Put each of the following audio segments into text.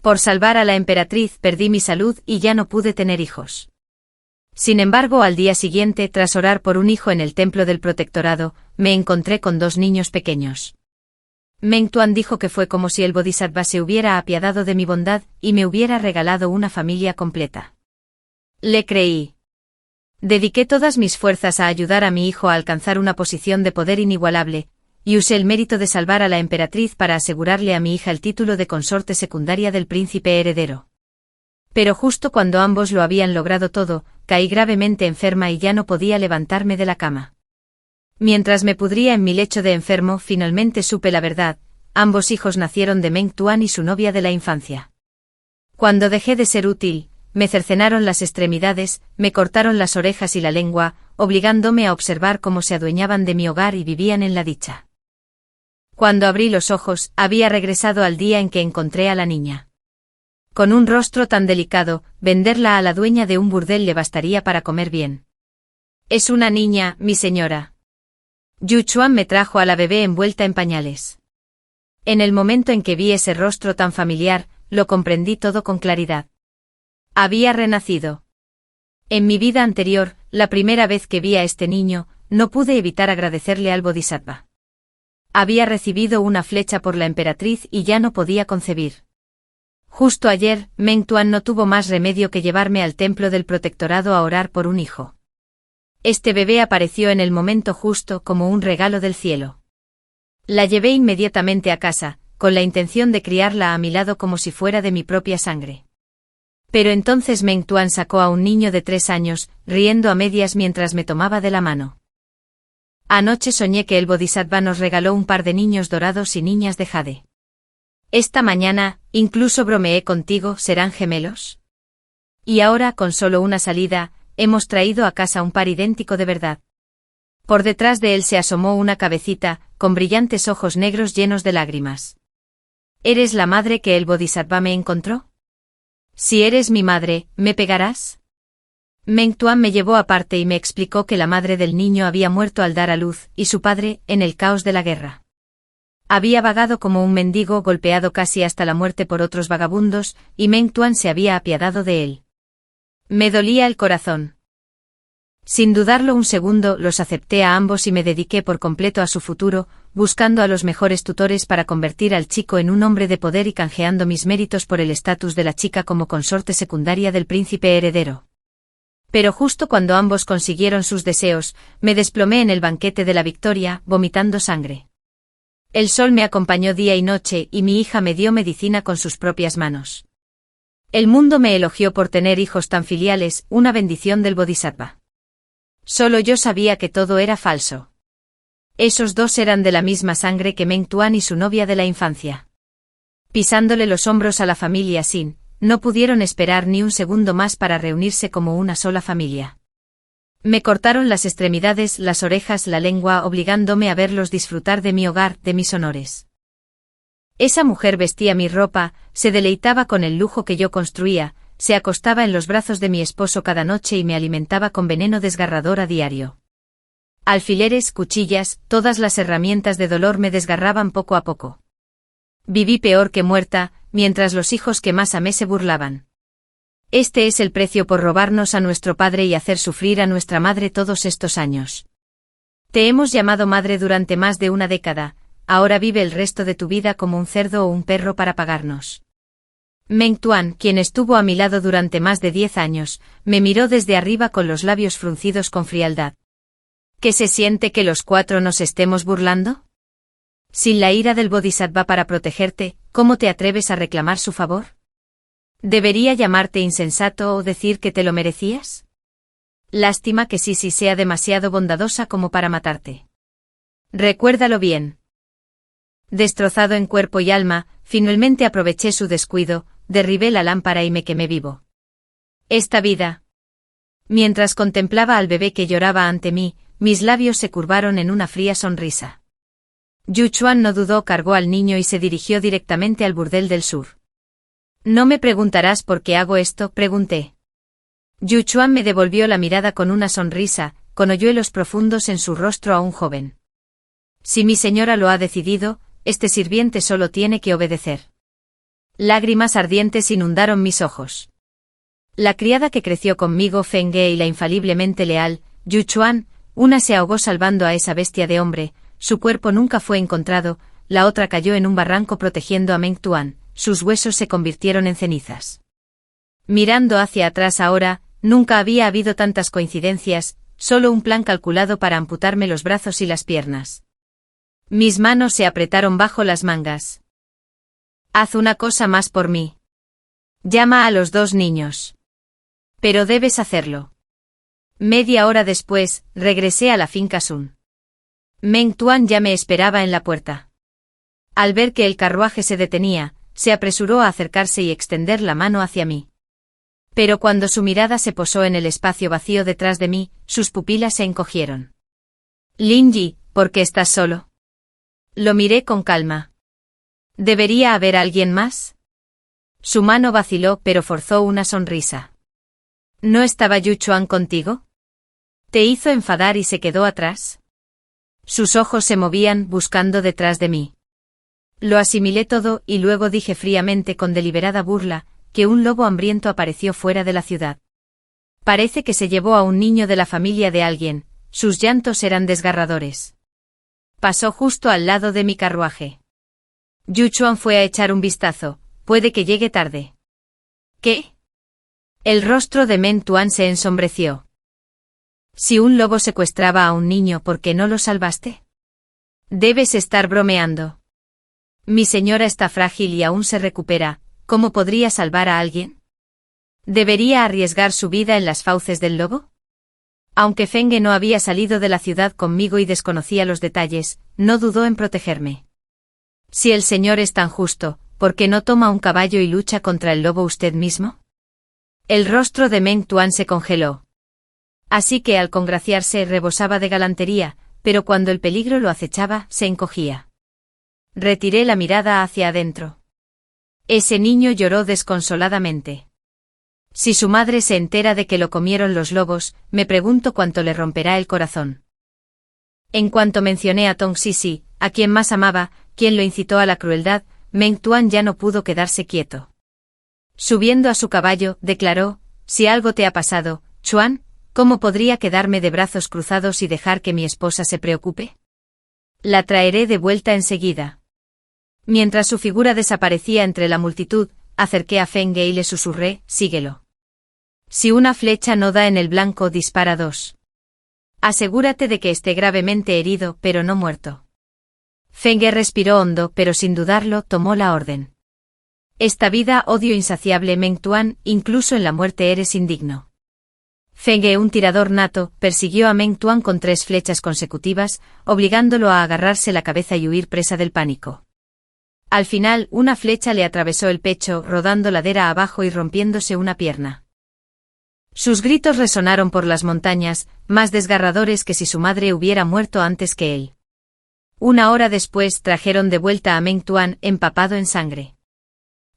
Por salvar a la emperatriz perdí mi salud y ya no pude tener hijos. Sin embargo, al día siguiente, tras orar por un hijo en el templo del protectorado, me encontré con 2 niños pequeños. Meng Tuan dijo que fue como si el Bodhisattva se hubiera apiadado de mi bondad y me hubiera regalado una familia completa. Le creí. Dediqué todas mis fuerzas a ayudar a mi hijo a alcanzar una posición de poder inigualable, y usé el mérito de salvar a la emperatriz para asegurarle a mi hija el título de consorte secundaria del príncipe heredero. Pero justo cuando ambos lo habían logrado todo, caí gravemente enferma y ya no podía levantarme de la cama. Mientras me pudría en mi lecho de enfermo, finalmente supe la verdad: ambos hijos nacieron de Meng Tuan y su novia de la infancia. Cuando dejé de ser útil, me cercenaron las extremidades, me cortaron las orejas y la lengua, obligándome a observar cómo se adueñaban de mi hogar y vivían en la dicha. Cuando abrí los ojos, había regresado al día en que encontré a la niña. Con un rostro tan delicado, venderla a la dueña de un burdel le bastaría para comer bien. Es una niña, mi señora. Yu Chuan me trajo a la bebé envuelta en pañales. En el momento en que vi ese rostro tan familiar, lo comprendí todo con claridad. Había renacido. En mi vida anterior, la primera vez que vi a este niño, no pude evitar agradecerle al Bodhisattva. Había recibido una flecha por la emperatriz y ya no podía concebir. Justo ayer, Meng Tuan no tuvo más remedio que llevarme al templo del protectorado a orar por un hijo. Este bebé apareció en el momento justo como un regalo del cielo. La llevé inmediatamente a casa, con la intención de criarla a mi lado como si fuera de mi propia sangre. Pero entonces Meng Tuan sacó a un niño de 3 años, riendo a medias mientras me tomaba de la mano. Anoche soñé que el Bodhisattva nos regaló un par de niños dorados y niñas de jade. Esta mañana, incluso bromeé contigo, ¿serán gemelos? Y ahora, con solo una salida, hemos traído a casa un par idéntico de verdad. Por detrás de él se asomó una cabecita, con brillantes ojos negros llenos de lágrimas. ¿Eres la madre que el Bodhisattva me encontró? Si eres mi madre, ¿me pegarás? Meng Tuan me llevó aparte y me explicó que la madre del niño había muerto al dar a luz, y su padre, en el caos de la guerra. Había vagado como un mendigo golpeado casi hasta la muerte por otros vagabundos, y Meng Tuan se había apiadado de él. Me dolía el corazón. Sin dudarlo un segundo, los acepté a ambos y me dediqué por completo a su futuro, buscando a los mejores tutores para convertir al chico en un hombre de poder y canjeando mis méritos por el estatus de la chica como consorte secundaria del príncipe heredero. Pero justo cuando ambos consiguieron sus deseos, me desplomé en el banquete de la victoria, vomitando sangre. El sol me acompañó día y noche y mi hija me dio medicina con sus propias manos. El mundo me elogió por tener hijos tan filiales, una bendición del Bodhisattva. Solo yo sabía que todo era falso. Esos 2 eran de la misma sangre que Meng Tuan y su novia de la infancia. Pisándole los hombros a la familia Sin, no pudieron esperar ni un segundo más para reunirse como una sola familia. Me cortaron las extremidades, las orejas, la lengua, obligándome a verlos disfrutar de mi hogar, de mis honores. Esa mujer vestía mi ropa, se deleitaba con el lujo que yo construía, se acostaba en los brazos de mi esposo cada noche y me alimentaba con veneno desgarrador a diario. Alfileres, cuchillas, todas las herramientas de dolor me desgarraban poco a poco. Viví peor que muerta, mientras los hijos que más amé se burlaban. Este es el precio por robarnos a nuestro padre y hacer sufrir a nuestra madre todos estos años. Te hemos llamado madre durante más de una década, ahora vive el resto de tu vida como un cerdo o un perro para pagarnos. Meng Tuan, quien estuvo a mi lado durante más de 10 años, me miró desde arriba con los labios fruncidos con frialdad. ¿Qué se siente que los 4 nos estemos burlando? Sin la ira del Bodhisattva para protegerte, ¿cómo te atreves a reclamar su favor? ¿Debería llamarte insensato o decir que te lo merecías? Lástima que Sisi sea demasiado bondadosa como para matarte. Recuérdalo bien. Destrozado en cuerpo y alma, finalmente aproveché su descuido, derribé la lámpara y me quemé vivo. Esta vida. Mientras contemplaba al bebé que lloraba ante mí, mis labios se curvaron en una fría sonrisa. Yu Chuan no dudó, cargó al niño y se dirigió directamente al burdel del sur. ¿No me preguntarás por qué hago esto?, pregunté. Yu Chuan me devolvió la mirada con una sonrisa, con hoyuelos profundos en su rostro a un joven. Si mi señora lo ha decidido, este sirviente solo tiene que obedecer. Lágrimas ardientes inundaron mis ojos. La criada que creció conmigo, Feng Ge, y la infaliblemente leal, Yu Chuan, una se ahogó salvando a esa bestia de hombre, su cuerpo nunca fue encontrado, la otra cayó en un barranco protegiendo a Meng Tuan, sus huesos se convirtieron en cenizas. Mirando hacia atrás ahora, nunca había habido tantas coincidencias, solo un plan calculado para amputarme los brazos y las piernas. Mis manos se apretaron bajo las mangas. Haz una cosa más por mí. Llama a los dos niños. Pero debes hacerlo. Media hora después, regresé a la finca Sun. Meng Tuan ya me esperaba en la puerta. Al ver que el carruaje se detenía, se apresuró a acercarse y extender la mano hacia mí. Pero cuando su mirada se posó en el espacio vacío detrás de mí, sus pupilas se encogieron. Lin Yi, ¿por qué estás solo? Lo miré con calma. ¿Debería haber alguien más? Su mano vaciló pero forzó una sonrisa. ¿No estaba Yu Chuan contigo? ¿Te hizo enfadar y se quedó atrás? Sus ojos se movían buscando detrás de mí. Lo asimilé todo y luego dije fríamente con deliberada burla, que un lobo hambriento apareció fuera de la ciudad. Parece que se llevó a un niño de la familia de alguien, sus llantos eran desgarradores. Pasó justo al lado de mi carruaje. Yu Chuan fue a echar un vistazo, puede que llegue tarde. ¿Qué? El rostro de Meng Tuan se ensombreció. Si un lobo secuestraba a un niño, ¿por qué no lo salvaste? Debes estar bromeando. Mi señora está frágil y aún se recupera, ¿cómo podría salvar a alguien? ¿Debería arriesgar su vida en las fauces del lobo? Aunque Feng Ge no había salido de la ciudad conmigo y desconocía los detalles, no dudó en protegerme. Si el señor es tan justo, ¿por qué no toma un caballo y lucha contra el lobo usted mismo? El rostro de Meng Tuan se congeló. Así que al congraciarse rebosaba de galantería, pero cuando el peligro lo acechaba, se encogía. Retiré la mirada hacia adentro. Ese niño lloró desconsoladamente. Si su madre se entera de que lo comieron los lobos, me pregunto cuánto le romperá el corazón. En cuanto mencioné a Tong Sisi, a quien más amaba, quien lo incitó a la crueldad, Meng Tuan ya no pudo quedarse quieto. Subiendo a su caballo, declaró, si algo te ha pasado, Chuan, ¿cómo podría quedarme de brazos cruzados y dejar que mi esposa se preocupe? La traeré de vuelta enseguida. Mientras su figura desaparecía entre la multitud, acerqué a Feng Ge y le susurré, síguelo. Si una flecha no da en el blanco, dispara dos. Asegúrate de que esté gravemente herido, pero no muerto. Feng Ge respiró hondo, pero sin dudarlo, tomó la orden. Esta vida, odio insaciable Meng Tuan, incluso en la muerte eres indigno. Feng Ge, un tirador nato, persiguió a Meng Tuan con 3 flechas consecutivas, obligándolo a agarrarse la cabeza y huir presa del pánico. Al final, una flecha le atravesó el pecho, rodando ladera abajo y rompiéndose una pierna. Sus gritos resonaron por las montañas, más desgarradores que si su madre hubiera muerto antes que él. 1 hora después trajeron de vuelta a Meng Tuan, empapado en sangre.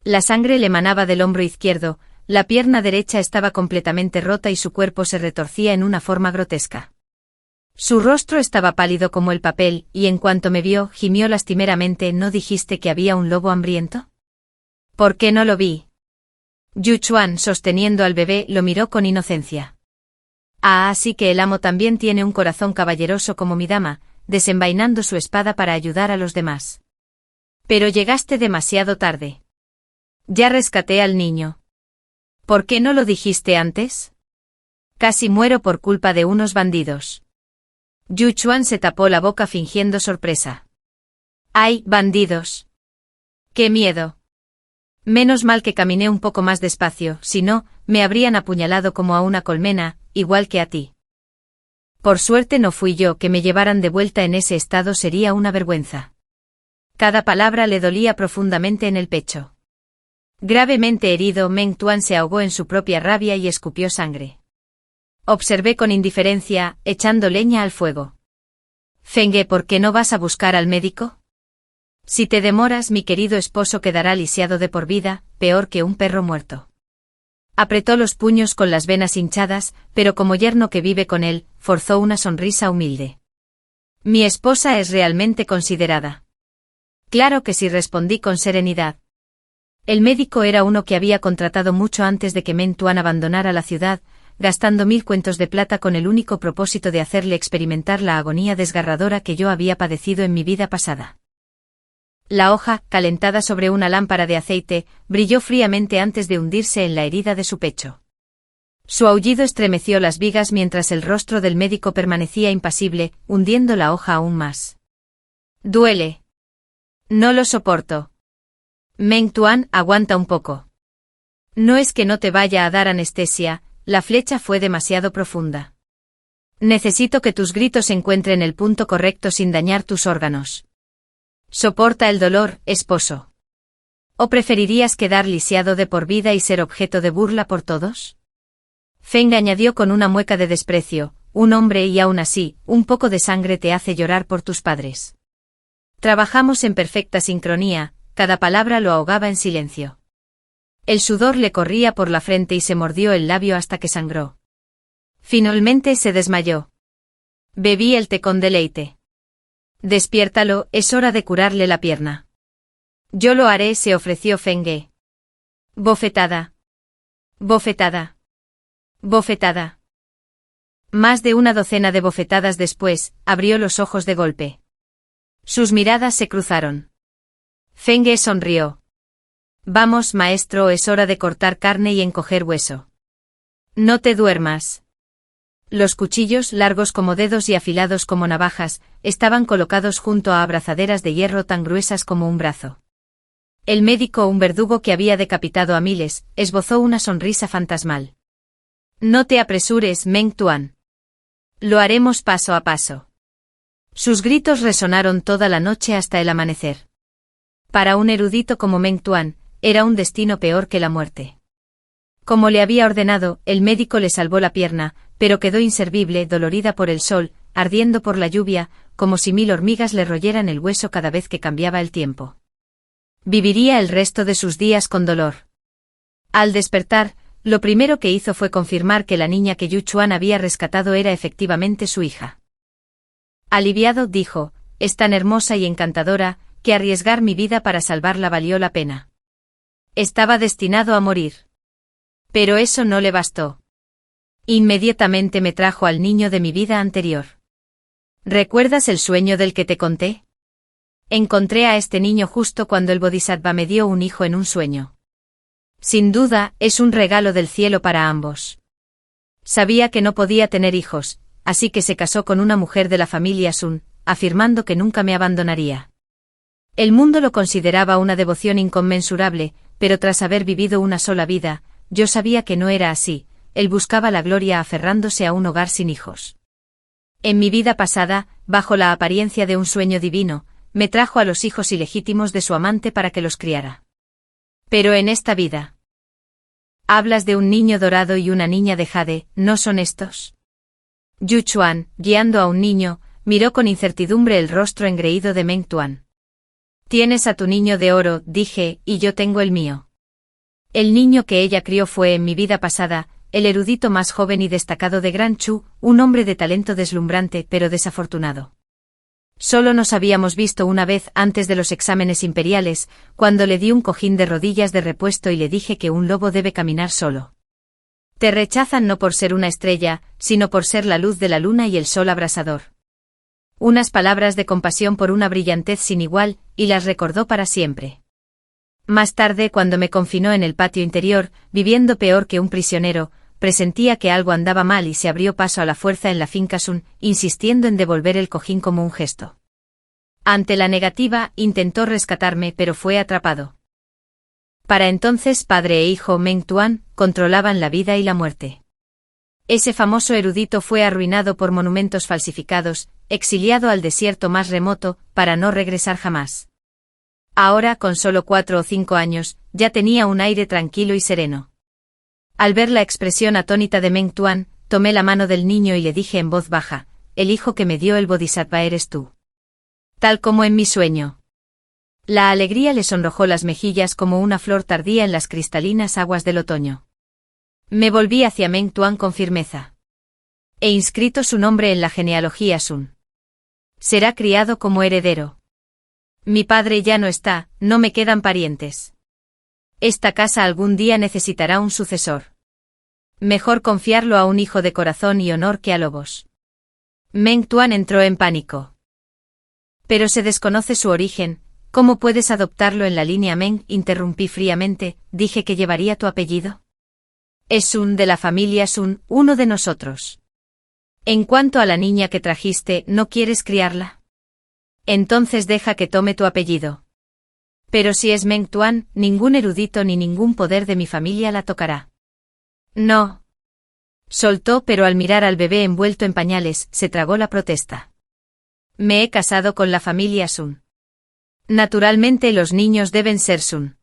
La sangre le manaba del hombro izquierdo, la pierna derecha estaba completamente rota y su cuerpo se retorcía en una forma grotesca. Su rostro estaba pálido como el papel, y en cuanto me vio, gimió lastimeramente. ¿No dijiste que había un lobo hambriento? ¿Por qué no lo vi? Yu Chuan, sosteniendo al bebé, lo miró con inocencia. Ah, así que el amo también tiene un corazón caballeroso como mi dama, desenvainando su espada para ayudar a los demás. Pero llegaste demasiado tarde. Ya rescaté al niño. ¿Por qué no lo dijiste antes? Casi muero por culpa de unos bandidos. Yu Chuan se tapó la boca fingiendo sorpresa. ¡Ay, bandidos! ¡Qué miedo! Menos mal que caminé un poco más despacio, si no, me habrían apuñalado como a una colmena, igual que a ti. Por suerte no fui yo. Que me llevaran de vuelta en ese estado sería una vergüenza. Cada palabra le dolía profundamente en el pecho. Gravemente herido, Meng Tuan se ahogó en su propia rabia y escupió sangre. Observé con indiferencia, echando leña al fuego. Feng Ge, ¿por qué no vas a buscar al médico? Si te demoras, mi querido esposo quedará lisiado de por vida, peor que un perro muerto. Apretó los puños con las venas hinchadas, pero como yerno que vive con él, forzó una sonrisa humilde. Mi esposa es realmente considerada. Claro que sí, respondí con serenidad. El médico era uno que había contratado mucho antes de que Meng Tuan abandonara la ciudad, gastando 1000 cuentos de plata con el único propósito de hacerle experimentar la agonía desgarradora que yo había padecido en mi vida pasada. La hoja, calentada sobre una lámpara de aceite, brilló fríamente antes de hundirse en la herida de su pecho. Su aullido estremeció las vigas mientras el rostro del médico permanecía impasible, hundiendo la hoja aún más. «Duele. No lo soporto. Meng Tuan, aguanta un poco. No es que no te vaya a dar anestesia, la flecha fue demasiado profunda. Necesito que tus gritos encuentren el punto correcto sin dañar tus órganos. Soporta el dolor, esposo. ¿O preferirías quedar lisiado de por vida y ser objeto de burla por todos?» Feng añadió con una mueca de desprecio, un hombre y aún así, un poco de sangre te hace llorar por tus padres. Trabajamos en perfecta sincronía, cada palabra lo ahogaba en silencio. El sudor le corría por la frente y se mordió el labio hasta que sangró. Finalmente se desmayó. Bebí el té con deleite. Despiértalo, es hora de curarle la pierna. Yo lo haré, se ofreció Feng. Bofetada. Bofetada. Bofetada. Más de una docena de bofetadas después, abrió los ojos de golpe. Sus miradas se cruzaron. Feng sonrió. Vamos, maestro, es hora de cortar carne y encoger hueso. No te duermas. Los cuchillos, largos como dedos y afilados como navajas, estaban colocados junto a abrazaderas de hierro tan gruesas como un brazo. El médico, un verdugo que había decapitado a miles, esbozó una sonrisa fantasmal. No te apresures, Meng Tuan. Lo haremos paso a paso. Sus gritos resonaron toda la noche hasta el amanecer. Para un erudito como Meng Tuan, era un destino peor que la muerte. Como le había ordenado, el médico le salvó la pierna, pero quedó inservible, dolorida por el sol, ardiendo por la lluvia, como si 1000 hormigas le royeran el hueso cada vez que cambiaba el tiempo. Viviría el resto de sus días con dolor. Al despertar, lo primero que hizo fue confirmar que la niña que Yu Chuan había rescatado era efectivamente su hija. Aliviado, dijo, es tan hermosa y encantadora, que arriesgar mi vida para salvarla valió la pena. Estaba destinado a morir. Pero eso no le bastó. Inmediatamente me trajo al niño de mi vida anterior. ¿Recuerdas el sueño del que te conté? Encontré a este niño justo cuando el Bodhisattva me dio un hijo en un sueño. Sin duda, es un regalo del cielo para ambos. Sabía que no podía tener hijos, así que se casó con una mujer de la familia Sun, afirmando que nunca me abandonaría. El mundo lo consideraba una devoción inconmensurable, pero tras haber vivido una sola vida, yo sabía que no era así, él buscaba la gloria aferrándose a un hogar sin hijos. En mi vida pasada, bajo la apariencia de un sueño divino, me trajo a los hijos ilegítimos de su amante para que los criara. Pero en esta vida... Hablas de un niño dorado y una niña de jade, ¿no son estos? Yu Chuan, guiando a un niño, miró con incertidumbre el rostro engreído de Meng Tuan. Tienes a tu niño de oro, dije, y yo tengo el mío. El niño que ella crió fue en mi vida pasada, el erudito más joven y destacado de Gran Chu, un hombre de talento deslumbrante pero desafortunado. Solo nos habíamos visto una vez antes de los exámenes imperiales, cuando le di un cojín de rodillas de repuesto y le dije que un lobo debe caminar solo. Te rechazan no por ser una estrella, sino por ser la luz de la luna y el sol abrasador. Unas palabras de compasión por una brillantez sin igual, y las recordó para siempre. Más tarde, cuando me confinó en el patio interior, viviendo peor que un prisionero, presentía que algo andaba mal y se abrió paso a la fuerza en la finca Sun, insistiendo en devolver el cojín como un gesto. Ante la negativa, intentó rescatarme pero fue atrapado. Para entonces padre e hijo Meng Tuan controlaban la vida y la muerte. Ese famoso erudito fue arruinado por monumentos falsificados, exiliado al desierto más remoto, para no regresar jamás. Ahora, con solo 4 o 5 años, ya tenía un aire tranquilo y sereno. Al ver la expresión atónita de Meng Tuan, tomé la mano del niño y le dije en voz baja, el hijo que me dio el Bodhisattva eres tú. Tal como en mi sueño. La alegría le sonrojó las mejillas como una flor tardía en las cristalinas aguas del otoño. Me volví hacia Meng Tuan con firmeza. He inscrito su nombre en la genealogía Sun. Será criado como heredero. Mi padre ya no está, no me quedan parientes. Esta casa algún día necesitará un sucesor. Mejor confiarlo a un hijo de corazón y honor que a lobos. Meng Tuan entró en pánico. Pero se desconoce su origen. ¿Cómo puedes adoptarlo en la línea Meng? Interrumpí fríamente. Dije que llevaría tu apellido. Es Sun de la familia Sun, uno de nosotros. En cuanto a la niña que trajiste, ¿no quieres criarla? Entonces deja que tome tu apellido. Pero si es Meng Tuan, ningún erudito ni ningún poder de mi familia la tocará. No. Soltó, pero al mirar al bebé envuelto en pañales, se tragó la protesta. Me he casado con la familia Sun. Naturalmente los niños deben ser Sun.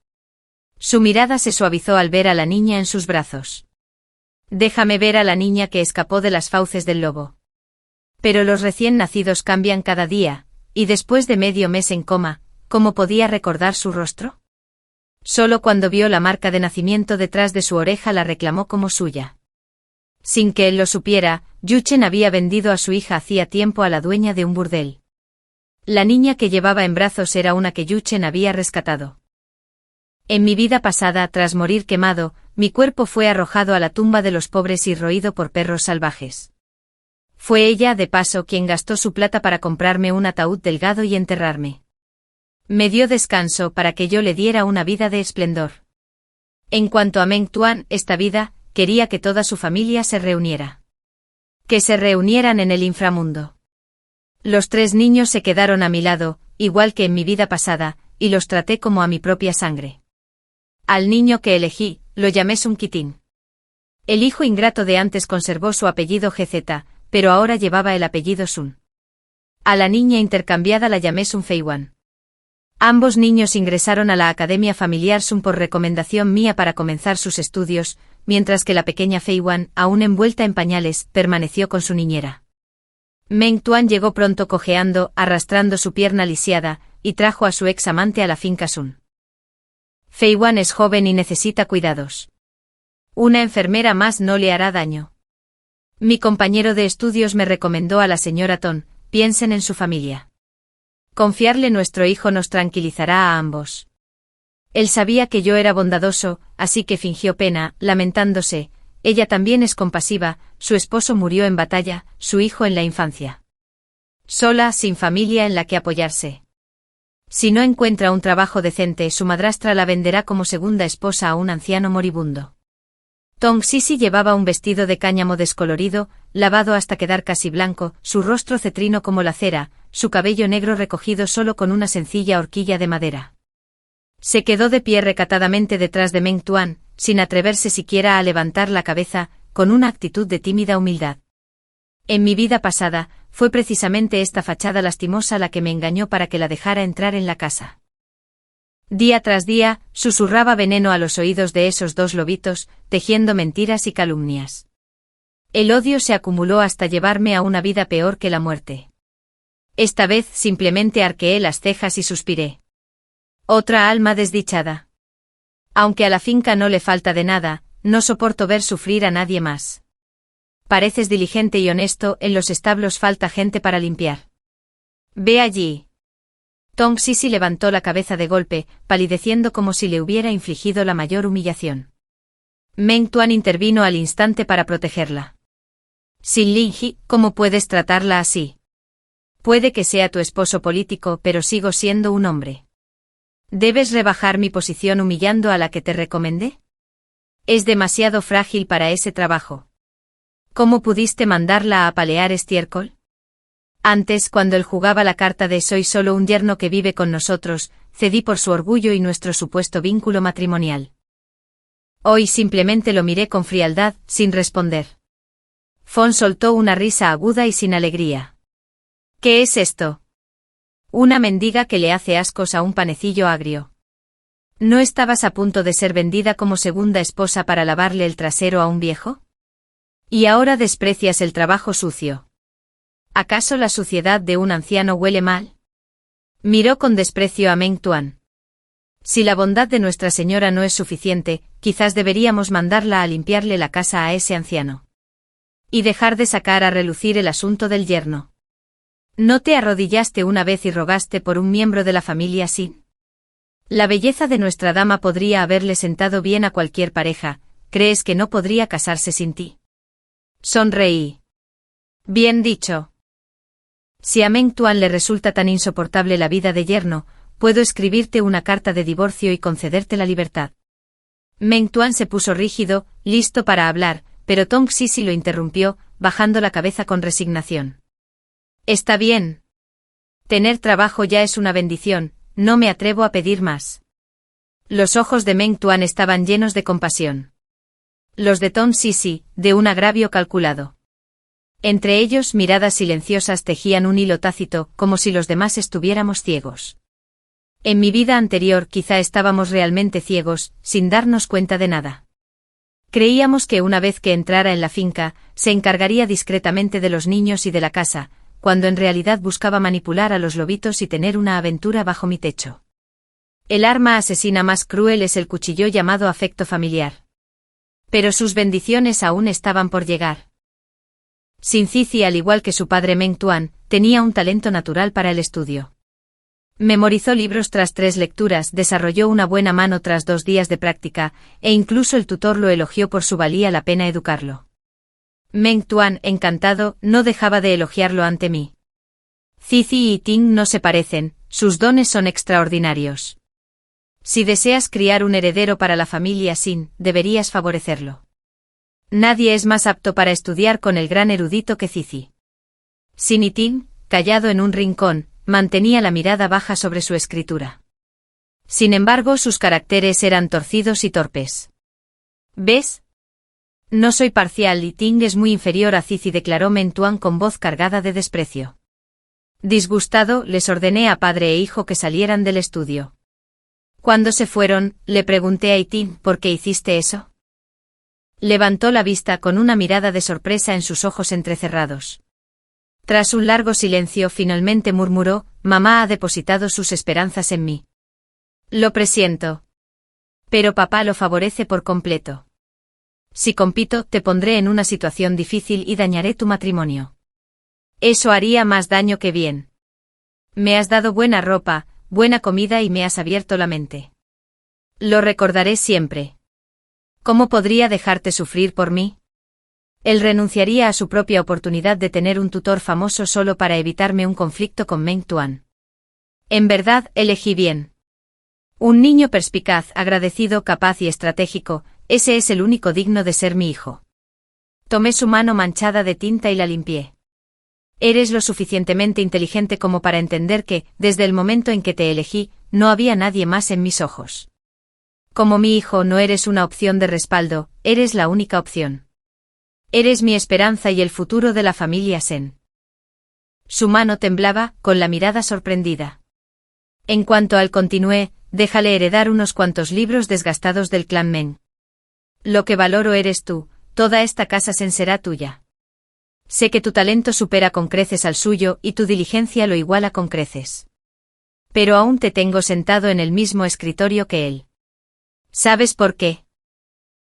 Su mirada se suavizó al ver a la niña en sus brazos. Déjame ver a la niña que escapó de las fauces del lobo. Pero los recién nacidos cambian cada día, y después de medio mes en coma, ¿cómo podía recordar su rostro? Solo cuando vio la marca de nacimiento detrás de su oreja la reclamó como suya. Sin que él lo supiera, Yuchen había vendido a su hija hacía tiempo a la dueña de un burdel. La niña que llevaba en brazos era una que Yuchen había rescatado. En mi vida pasada, tras morir quemado, mi cuerpo fue arrojado a la tumba de los pobres y roído por perros salvajes. Fue ella, de paso, quien gastó su plata para comprarme un ataúd delgado y enterrarme. Me dio descanso para que yo le diera una vida de esplendor. En cuanto a Meng Tuan, esta vida, quería que toda su familia se reuniera. Que se reunieran en el inframundo. Los 3 niños se quedaron a mi lado, igual que en mi vida pasada, y los traté como a mi propia sangre. Al niño que elegí, lo llamé Sun Qitin. El hijo ingrato de antes conservó su apellido GZ, pero ahora llevaba el apellido Sun. A la niña intercambiada la llamé Sun Feiwan. Ambos niños ingresaron a la Academia Familiar Sun por recomendación mía para comenzar sus estudios, mientras que la pequeña Feiwan, aún envuelta en pañales, permaneció con su niñera. Meng Tuan llegó pronto cojeando, arrastrando su pierna lisiada, y trajo a su ex amante a la finca Sun. Feiwan es joven y necesita cuidados. Una enfermera más no le hará daño. Mi compañero de estudios me recomendó a la señora Ton, piensen en su familia. Confiarle nuestro hijo nos tranquilizará a ambos. Él sabía que yo era bondadoso, así que fingió pena, lamentándose. Ella también es compasiva, su esposo murió en batalla, su hijo en la infancia. Sola, sin familia en la que apoyarse. Si no encuentra un trabajo decente, su madrastra la venderá como segunda esposa a un anciano moribundo. Tong Sisi llevaba un vestido de cáñamo descolorido, lavado hasta quedar casi blanco, su rostro cetrino como la cera, su cabello negro recogido solo con una sencilla horquilla de madera. Se quedó de pie recatadamente detrás de Meng Tuan, sin atreverse siquiera a levantar la cabeza, con una actitud de tímida humildad. En mi vida pasada, fue precisamente esta fachada lastimosa la que me engañó para que la dejara entrar en la casa. Día tras día, susurraba veneno a los oídos de esos 2 lobitos, tejiendo mentiras y calumnias. El odio se acumuló hasta llevarme a una vida peor que la muerte. Esta vez simplemente arqueé las cejas y suspiré. Otra alma desdichada. Aunque a la finca no le falta de nada, no soporto ver sufrir a nadie más. Pareces diligente y honesto, en los establos falta gente para limpiar. Ve allí. Tong Sisi levantó la cabeza de golpe, palideciendo como si le hubiera infligido la mayor humillación. Meng Tuan intervino al instante para protegerla. Sin Lingji, ¿cómo puedes tratarla así? Puede que sea tu esposo político, pero sigo siendo un hombre. ¿Debes rebajar mi posición humillando a la que te recomendé? Es demasiado frágil para ese trabajo. ¿Cómo pudiste mandarla a apalear estiércol? Antes, cuando él jugaba la carta de soy solo un yerno que vive con nosotros, cedí por su orgullo y nuestro supuesto vínculo matrimonial. Hoy simplemente lo miré con frialdad, sin responder. Fon soltó una risa aguda y sin alegría. ¿Qué es esto? Una mendiga que le hace ascos a un panecillo agrio. ¿No estabas a punto de ser vendida como segunda esposa para lavarle el trasero a un viejo? ¿Y ahora desprecias el trabajo sucio? ¿Acaso la suciedad de un anciano huele mal? Miró con desprecio a Meng Tuan. Si la bondad de Nuestra Señora no es suficiente, quizás deberíamos mandarla a limpiarle la casa a ese anciano. Y dejar de sacar a relucir el asunto del yerno. ¿No te arrodillaste una vez y rogaste por un miembro de la familia Sin? La belleza de nuestra dama podría haberle sentado bien a cualquier pareja. ¿Crees que no podría casarse sin ti? Sonreí. Bien dicho. Si a Meng Tuan le resulta tan insoportable la vida de yerno, puedo escribirte una carta de divorcio y concederte la libertad. Meng Tuan se puso rígido, listo para hablar, pero Tong Sisi lo interrumpió, bajando la cabeza con resignación. Está bien. Tener trabajo ya es una bendición, no me atrevo a pedir más. Los ojos de Meng Tuan estaban llenos de compasión. Los de Tong Sisi, de un agravio calculado. Entre ellos miradas silenciosas tejían un hilo tácito, como si los demás estuviéramos ciegos. En mi vida anterior quizá estábamos realmente ciegos, sin darnos cuenta de nada. Creíamos que una vez que entrara en la finca, se encargaría discretamente de los niños y de la casa, cuando en realidad buscaba manipular a los lobitos y tener una aventura bajo mi techo. El arma asesina más cruel es el cuchillo llamado afecto familiar. Pero sus bendiciones aún estaban por llegar. Sin Cici, al igual que su padre Meng Tuan, tenía un talento natural para el estudio. Memorizó libros tras 3 lecturas, desarrolló una buena mano tras 2 días de práctica, e incluso el tutor lo elogió por su valía la pena educarlo. Meng Tuan, encantado, no dejaba de elogiarlo ante mí. Cici y Ting no se parecen, sus dones son extraordinarios. Si deseas criar un heredero para la familia Sin, deberías favorecerlo. Nadie es más apto para estudiar con el gran erudito que Cici. Sin y Ting, callado en un rincón, mantenía la mirada baja sobre su escritura. Sin embargo, sus caracteres eran torcidos y torpes. ¿Ves? No soy parcial y Ting es muy inferior a Cici, declaró Meng Tuan con voz cargada de desprecio. Disgustado, les ordené a padre e hijo que salieran del estudio. Cuando se fueron, le pregunté a Ting, ¿por qué hiciste eso? Levantó la vista con una mirada de sorpresa en sus ojos entrecerrados. Tras un largo silencio, finalmente murmuró, mamá ha depositado sus esperanzas en mí. Lo presiento. Pero papá lo favorece por completo. Si compito, te pondré en una situación difícil y dañaré tu matrimonio. Eso haría más daño que bien. Me has dado buena ropa, buena comida y me has abierto la mente. Lo recordaré siempre. ¿Cómo podría dejarte sufrir por mí? Él renunciaría a su propia oportunidad de tener un tutor famoso solo para evitarme un conflicto con Meng Tuan. En verdad, elegí bien. Un niño perspicaz, agradecido, capaz y estratégico, ese es el único digno de ser mi hijo. Tomé su mano manchada de tinta y la limpié. Eres lo suficientemente inteligente como para entender que, desde el momento en que te elegí, no había nadie más en mis ojos. Como mi hijo no eres una opción de respaldo, eres la única opción. Eres mi esperanza y el futuro de la familia Sen. Su mano temblaba, con la mirada sorprendida. En cuanto al continué, déjale heredar unos cuantos libros desgastados del clan Meng. Lo que valoro eres tú, toda esta casa Sen será tuya. Sé que tu talento supera con creces al suyo y tu diligencia lo iguala con creces. Pero aún te tengo sentado en el mismo escritorio que él. ¿Sabes por qué?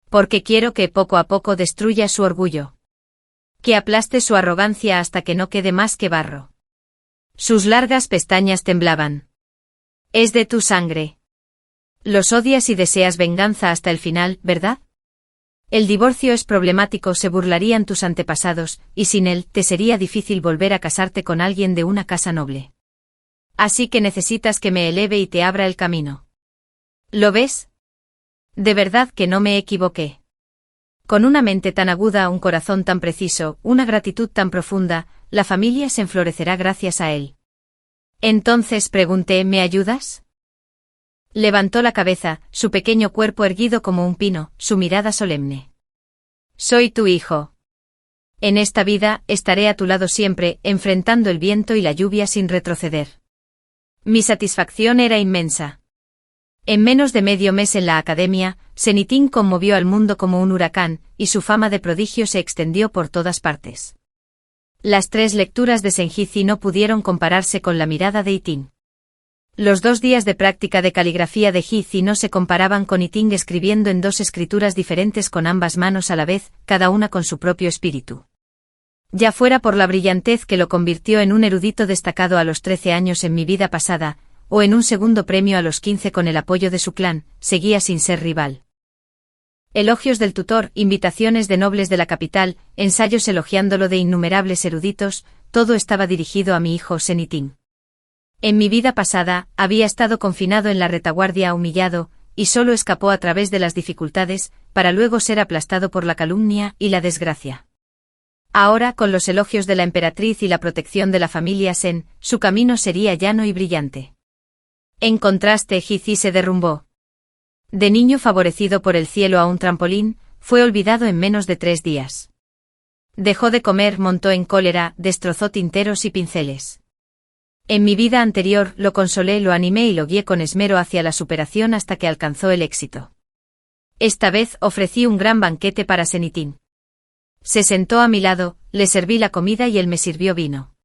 Porque quiero que poco a poco destruya su orgullo. Que aplaste su arrogancia hasta que no quede más que barro. Sus largas pestañas temblaban. Es de tu sangre. Los odias y deseas venganza hasta el final, ¿verdad? El divorcio es problemático, se burlarían tus antepasados, y sin él te sería difícil volver a casarte con alguien de una casa noble. Así que necesitas que me eleve y te abra el camino. ¿Lo ves? De verdad que no me equivoqué. Con una mente tan aguda, un corazón tan preciso, una gratitud tan profunda, la familia se enflorecerá gracias a él. Entonces pregunté, ¿me ayudas? Levantó la cabeza, su pequeño cuerpo erguido como un pino, su mirada solemne. Soy tu hijo. En esta vida, estaré a tu lado siempre, enfrentando el viento y la lluvia sin retroceder. Mi satisfacción era inmensa. En menos de medio mes en la academia, Sen y Ting conmovió al mundo como un huracán, y su fama de prodigio se extendió por todas partes. Las 3 lecturas de Senjici no pudieron compararse con la mirada de Iting. Los 2 días de práctica de caligrafía de Jizi no se comparaban con Iting escribiendo en 2 escrituras diferentes con ambas manos a la vez, cada una con su propio espíritu. Ya fuera por la brillantez que lo convirtió en un erudito destacado a los 13 años en mi vida pasada, o en un segundo premio a los 15 con el apoyo de su clan, seguía sin ser rival. Elogios del tutor, invitaciones de nobles de la capital, ensayos elogiándolo de innumerables eruditos, todo estaba dirigido a mi hijo Senitín. En mi vida pasada, había estado confinado en la retaguardia humillado, y solo escapó a través de las dificultades, para luego ser aplastado por la calumnia y la desgracia. Ahora, con los elogios de la emperatriz y la protección de la familia Sen, su camino sería llano y brillante. En contraste, Hizi se derrumbó. De niño favorecido por el cielo a un trampolín, fue olvidado en menos de 3 días. Dejó de comer, montó en cólera, destrozó tinteros y pinceles. En mi vida anterior, lo consolé, lo animé y lo guié con esmero hacia la superación hasta que alcanzó el éxito. Esta vez ofrecí un gran banquete para Senitín. Se sentó a mi lado, le serví la comida y él me sirvió vino.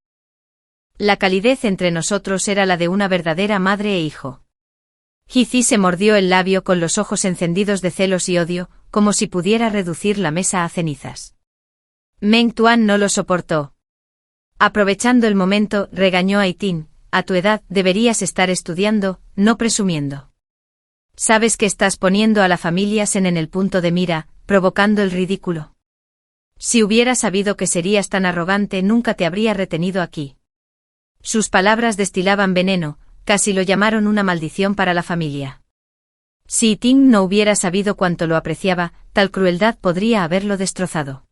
La calidez entre nosotros era la de una verdadera madre e hijo. Hizi se mordió el labio con los ojos encendidos de celos y odio, como si pudiera reducir la mesa a cenizas. Meng Tuan no lo soportó. Aprovechando el momento, regañó a Itin: a tu edad deberías estar estudiando, no presumiendo. Sabes que estás poniendo a la familia Sen en el punto de mira, provocando el ridículo. Si hubiera sabido que serías tan arrogante, nunca te habría retenido aquí. Sus palabras destilaban veneno, casi lo llamaron una maldición para la familia. Si Itin no hubiera sabido cuánto lo apreciaba, tal crueldad podría haberlo destrozado.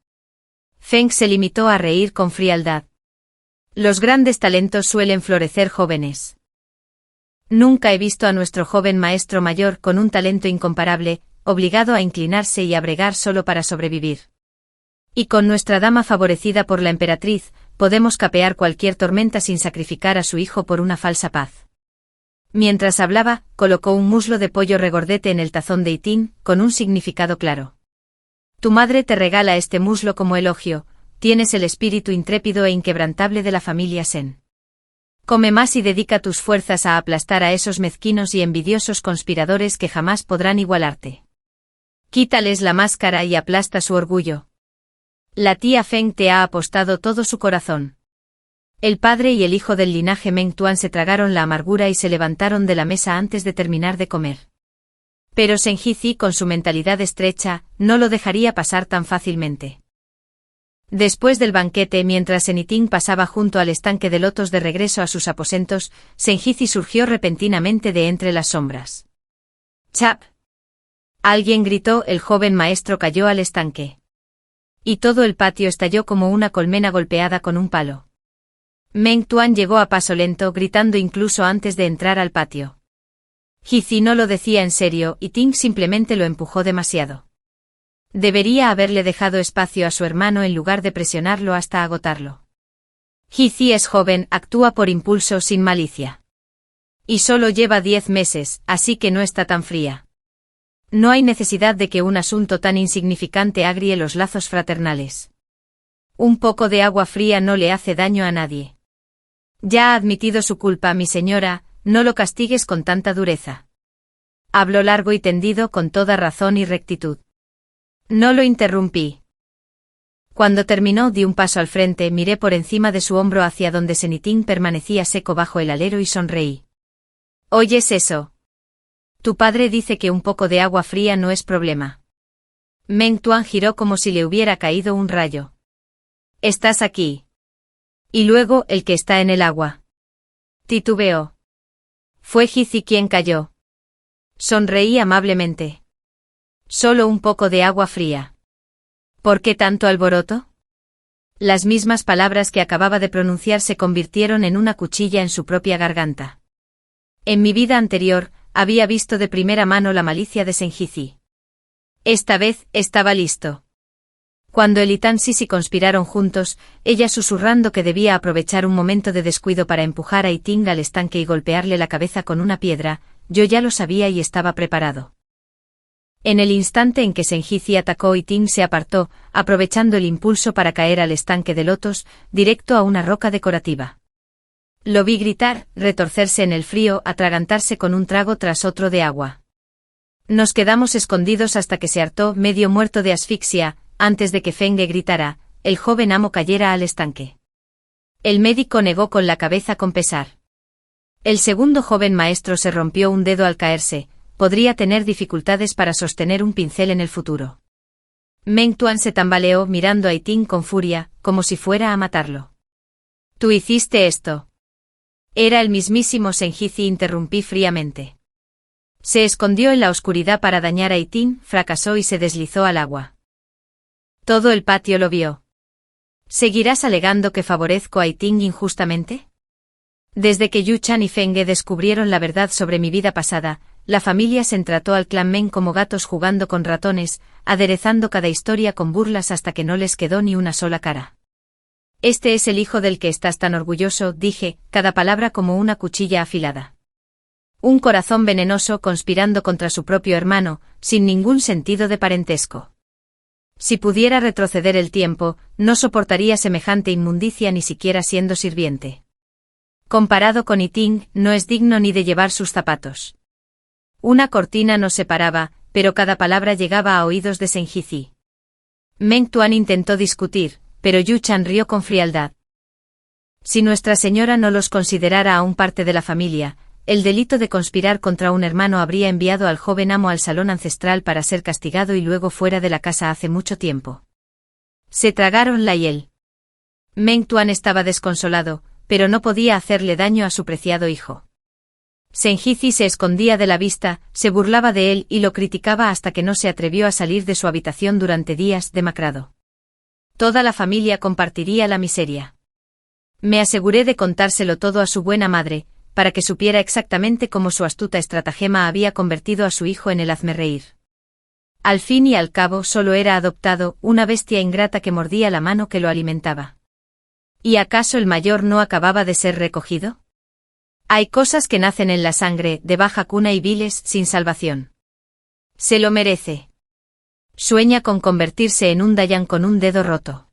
Feng se limitó a reír con frialdad. Los grandes talentos suelen florecer jóvenes. Nunca he visto a nuestro joven maestro mayor con un talento incomparable, obligado a inclinarse y a bregar solo para sobrevivir. Y con nuestra dama favorecida por la emperatriz, podemos capear cualquier tormenta sin sacrificar a su hijo por una falsa paz. Mientras hablaba, colocó un muslo de pollo regordete en el tazón de Itin, con un significado claro. Tu madre te regala este muslo como elogio, tienes el espíritu intrépido e inquebrantable de la familia Sen. Come más y dedica tus fuerzas a aplastar a esos mezquinos y envidiosos conspiradores que jamás podrán igualarte. Quítales la máscara y aplasta su orgullo. La tía Feng te ha apostado todo su corazón. El padre y el hijo del linaje Meng Tuan se tragaron la amargura y se levantaron de la mesa antes de terminar de comer. Pero Sen Hizi, con su mentalidad estrecha, no lo dejaría pasar tan fácilmente. Después del banquete, mientras Senitín pasaba junto al estanque de lotos de regreso a sus aposentos, Sen Hizi surgió repentinamente de entre las sombras. ¡Chap! Alguien gritó, el joven maestro cayó al estanque. Y todo el patio estalló como una colmena golpeada con un palo. Meng Tuan llegó a paso lento, gritando incluso antes de entrar al patio. Hizi no lo decía en serio, y Ting simplemente lo empujó demasiado. Debería haberle dejado espacio a su hermano en lugar de presionarlo hasta agotarlo. Hizi es joven, actúa por impulso sin malicia. Y solo lleva 10 meses, así que no está tan fría. No hay necesidad de que un asunto tan insignificante agrie los lazos fraternales. Un poco de agua fría no le hace daño a nadie. Ya ha admitido su culpa, mi señora, no lo castigues con tanta dureza. Habló largo y tendido con toda razón y rectitud. No lo interrumpí. Cuando terminó, di un paso al frente, miré por encima de su hombro hacia donde Senitín permanecía seco bajo el alero y sonreí. ¿Oyes eso? Tu padre dice que un poco de agua fría no es problema. Meng Tuan giró como si le hubiera caído un rayo. Estás aquí. Y luego, el que está en el agua. Titubeó. Fue Hizi quien cayó. Sonreí amablemente. Solo un poco de agua fría. ¿Por qué tanto alboroto? Las mismas palabras que acababa de pronunciar se convirtieron en una cuchilla en su propia garganta. En mi vida anterior, había visto de primera mano la malicia de Sen Hizi. Esta vez, estaba listo. Cuando él y Tan Sisi conspiraron juntos, ella susurrando que debía aprovechar un momento de descuido para empujar a Iting al estanque y golpearle la cabeza con una piedra, yo ya lo sabía y estaba preparado. En el instante en que Sen Hizi atacó, Iting se apartó, aprovechando el impulso para caer al estanque de lotos, directo a una roca decorativa. Lo vi gritar, retorcerse en el frío, atragantarse con un trago tras otro de agua. Nos quedamos escondidos hasta que se hartó, medio muerto de asfixia. Antes de que Fenge gritara, el joven amo cayera al estanque. El médico negó con la cabeza con pesar. El segundo joven maestro se rompió un dedo al caerse, podría tener dificultades para sostener un pincel en el futuro. Meng Tuan se tambaleó mirando a Iting con furia, como si fuera a matarlo. ¿Tú hiciste esto? Era el mismísimo Senjizi, interrumpí fríamente. Se escondió en la oscuridad para dañar a Iting, fracasó y se deslizó al agua. Todo el patio lo vio. ¿Seguirás alegando que favorezco a Iting injustamente? Desde que Yu Chan y Fenge descubrieron la verdad sobre mi vida pasada, la familia se trató al clan Meng como gatos jugando con ratones, aderezando cada historia con burlas hasta que no les quedó ni una sola cara. Este es el hijo del que estás tan orgulloso, dije, cada palabra como una cuchilla afilada. Un corazón venenoso conspirando contra su propio hermano, sin ningún sentido de parentesco. Si pudiera retroceder el tiempo, no soportaría semejante inmundicia ni siquiera siendo sirviente. Comparado con Iting, no es digno ni de llevar sus zapatos. Una cortina nos separaba, pero cada palabra llegaba a oídos de Senjizi. Meng Tuan intentó discutir, pero Yu Chan rió con frialdad. Si Nuestra Señora no los considerara aún parte de la familia, el delito de conspirar contra un hermano habría enviado al joven amo al salón ancestral para ser castigado y luego fuera de la casa hace mucho tiempo. Se tragaron la hiel. Meng Tuan estaba desconsolado, pero no podía hacerle daño a su preciado hijo. Senjizi se escondía de la vista, se burlaba de él y lo criticaba hasta que no se atrevió a salir de su habitación durante días, demacrado. Toda la familia compartiría la miseria. Me aseguré de contárselo todo a su buena madre, para que supiera exactamente cómo su astuta estratagema había convertido a su hijo en el hazmerreír. Al fin y al cabo solo era adoptado, una bestia ingrata que mordía la mano que lo alimentaba. ¿Y acaso el mayor no acababa de ser recogido? Hay cosas que nacen en la sangre, de baja cuna y viles, sin salvación. Se lo merece. Sueña con convertirse en un Dayan con un dedo roto.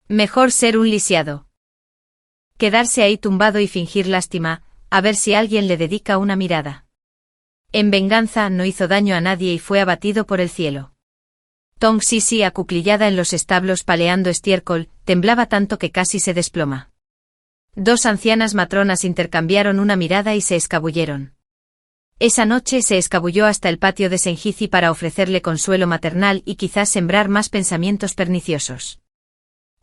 Mejor ser un lisiado. Quedarse ahí tumbado y fingir lástima, a ver si alguien le dedica una mirada. En venganza no hizo daño a nadie y fue abatido por el cielo. Tong Sisi, acuclillada en los establos paleando estiércol, temblaba tanto que casi se desploma. Dos ancianas matronas intercambiaron una mirada y se escabulleron. Esa noche se escabulló hasta el patio de Senjizi para ofrecerle consuelo maternal y quizás sembrar más pensamientos perniciosos.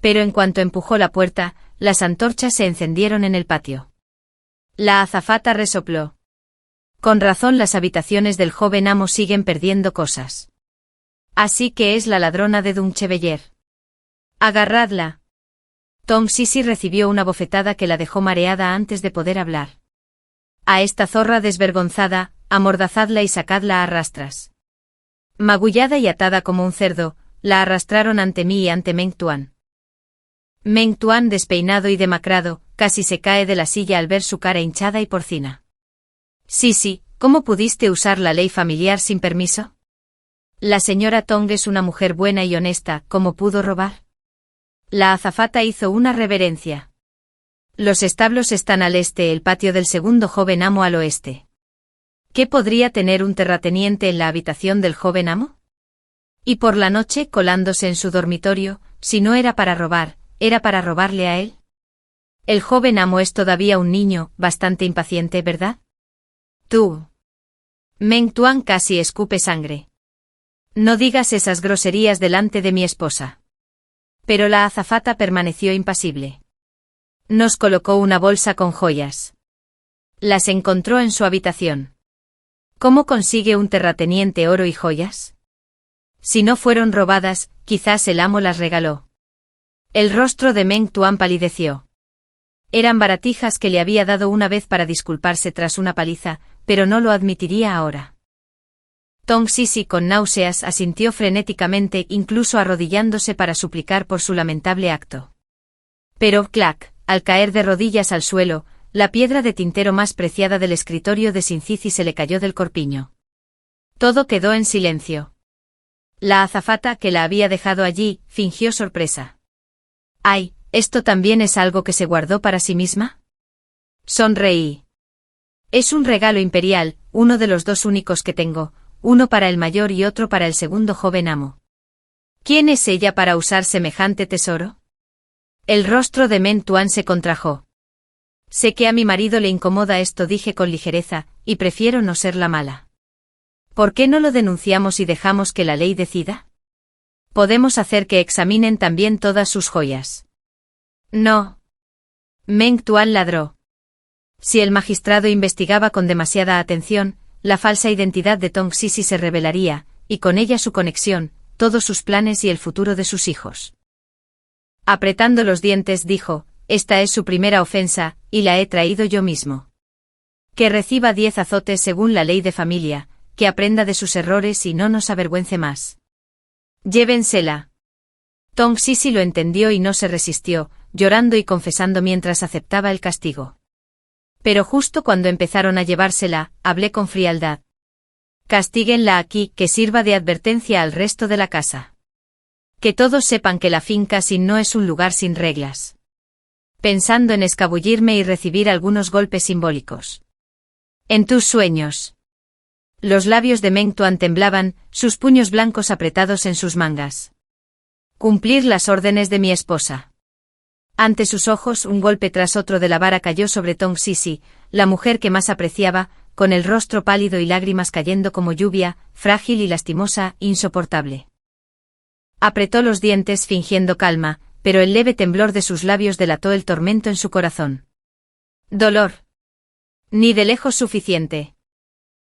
Pero en cuanto empujó la puerta, las antorchas se encendieron en el patio. La azafata resopló. Con razón las habitaciones del joven amo siguen perdiendo cosas. Así que es la ladrona de Dungcheveller. Agarradla. Tong Sisi recibió una bofetada que la dejó mareada antes de poder hablar. A esta zorra desvergonzada, amordazadla y sacadla a rastras. Magullada y atada como un cerdo, la arrastraron ante mí y ante Meng Tuan. Meng Tuan, despeinado y demacrado, casi se cae de la silla al ver su cara hinchada y porcina. Sisi, ¿cómo pudiste usar la ley familiar sin permiso? La señora Tong es una mujer buena y honesta, ¿cómo pudo robar? La azafata hizo una reverencia. Los establos están al este, el patio del segundo joven amo al oeste. ¿Qué podría tener un terrateniente en la habitación del joven amo? Y por la noche, colándose en su dormitorio, si no era para robar, ¿era para robarle a él? El joven amo es todavía un niño, bastante impaciente, ¿verdad? Tú. Meng Tuan casi escupe sangre. No digas esas groserías delante de mi esposa. Pero la azafata permaneció impasible. Nos colocó una bolsa con joyas. Las encontró en su habitación. ¿Cómo consigue un terrateniente oro y joyas? Si no fueron robadas, quizás el amo las regaló. El rostro de Meng Tuan palideció. Eran baratijas que le había dado una vez para disculparse tras una paliza, pero no lo admitiría ahora. Tong Sisi, con náuseas, asintió frenéticamente, incluso arrodillándose para suplicar por su lamentable acto. Pero, clac, al caer de rodillas al suelo, la piedra de tintero más preciada del escritorio de Senjizi se le cayó del corpiño. Todo quedó en silencio. La azafata, que la había dejado allí, fingió sorpresa. «Ay, ¿esto también es algo que se guardó para sí misma?» Sonreí. «Es un regalo imperial, uno de los dos únicos que tengo, uno para el mayor y otro para el segundo joven amo. ¿Quién es ella para usar semejante tesoro?» El rostro de Meng Tuan se contrajo. Sé que a mi marido le incomoda esto, dije con ligereza, y prefiero no ser la mala. ¿Por qué no lo denunciamos y dejamos que la ley decida? Podemos hacer que examinen también todas sus joyas. No. Meng Tuan ladró. Si el magistrado investigaba con demasiada atención, la falsa identidad de Tong Sisi se revelaría, y con ella su conexión, todos sus planes y el futuro de sus hijos. Apretando los dientes dijo, esta es su primera ofensa, y la he traído yo mismo. Que reciba 10 azotes según la ley de familia, que aprenda de sus errores y no nos avergüence más. Llévensela. Tong Sisi lo entendió y no se resistió, llorando y confesando mientras aceptaba el castigo. Pero justo cuando empezaron a llevársela, hablé con frialdad. Castíguenla aquí, que sirva de advertencia al resto de la casa. Que todos sepan que la finca sin no es un lugar sin reglas. Pensando en escabullirme y recibir algunos golpes simbólicos. En tus sueños. Los labios de Meng Tuan temblaban, sus puños blancos apretados en sus mangas. Cumplir las órdenes de mi esposa. Ante sus ojos un golpe tras otro de la vara cayó sobre Tong Sisi, la mujer que más apreciaba, con el rostro pálido y lágrimas cayendo como lluvia, frágil y lastimosa, insoportable. Apretó los dientes fingiendo calma, pero el leve temblor de sus labios delató el tormento en su corazón. Dolor. Ni de lejos suficiente.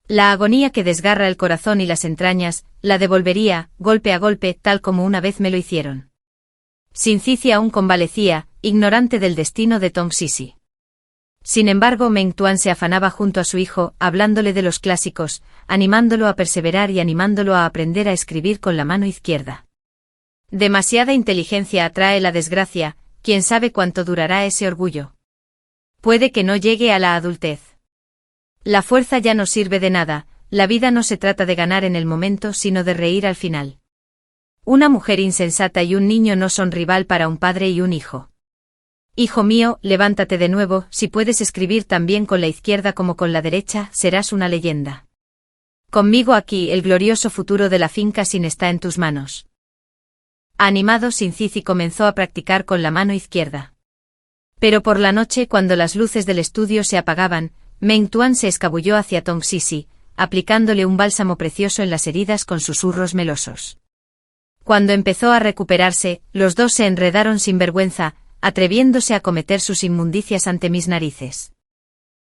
La agonía que desgarra el corazón y las entrañas, la devolvería, golpe a golpe, tal como una vez me lo hicieron. Sin Cici aún convalecía, ignorante del destino de Tong Sisi. Sin embargo, Meng Tuan se afanaba junto a su hijo, hablándole de los clásicos, animándolo a perseverar y animándolo a aprender a escribir con la mano izquierda. Demasiada inteligencia atrae la desgracia, quién sabe cuánto durará ese orgullo. Puede que no llegue a la adultez. La fuerza ya no sirve de nada, la vida no se trata de ganar en el momento sino de reír al final. Una mujer insensata y un niño no son rival para un padre y un hijo. Hijo mío, levántate de nuevo, si puedes escribir tan bien con la izquierda como con la derecha, serás una leyenda. Conmigo aquí el glorioso futuro de la finca sin está en tus manos. Animado, Sin Cici comenzó a practicar con la mano izquierda. Pero por la noche, cuando las luces del estudio se apagaban, Meng Tuan se escabulló hacia Tong Sisi, aplicándole un bálsamo precioso en las heridas con susurros melosos. Cuando empezó a recuperarse, los dos se enredaron sin vergüenza, atreviéndose a cometer sus inmundicias ante mis narices.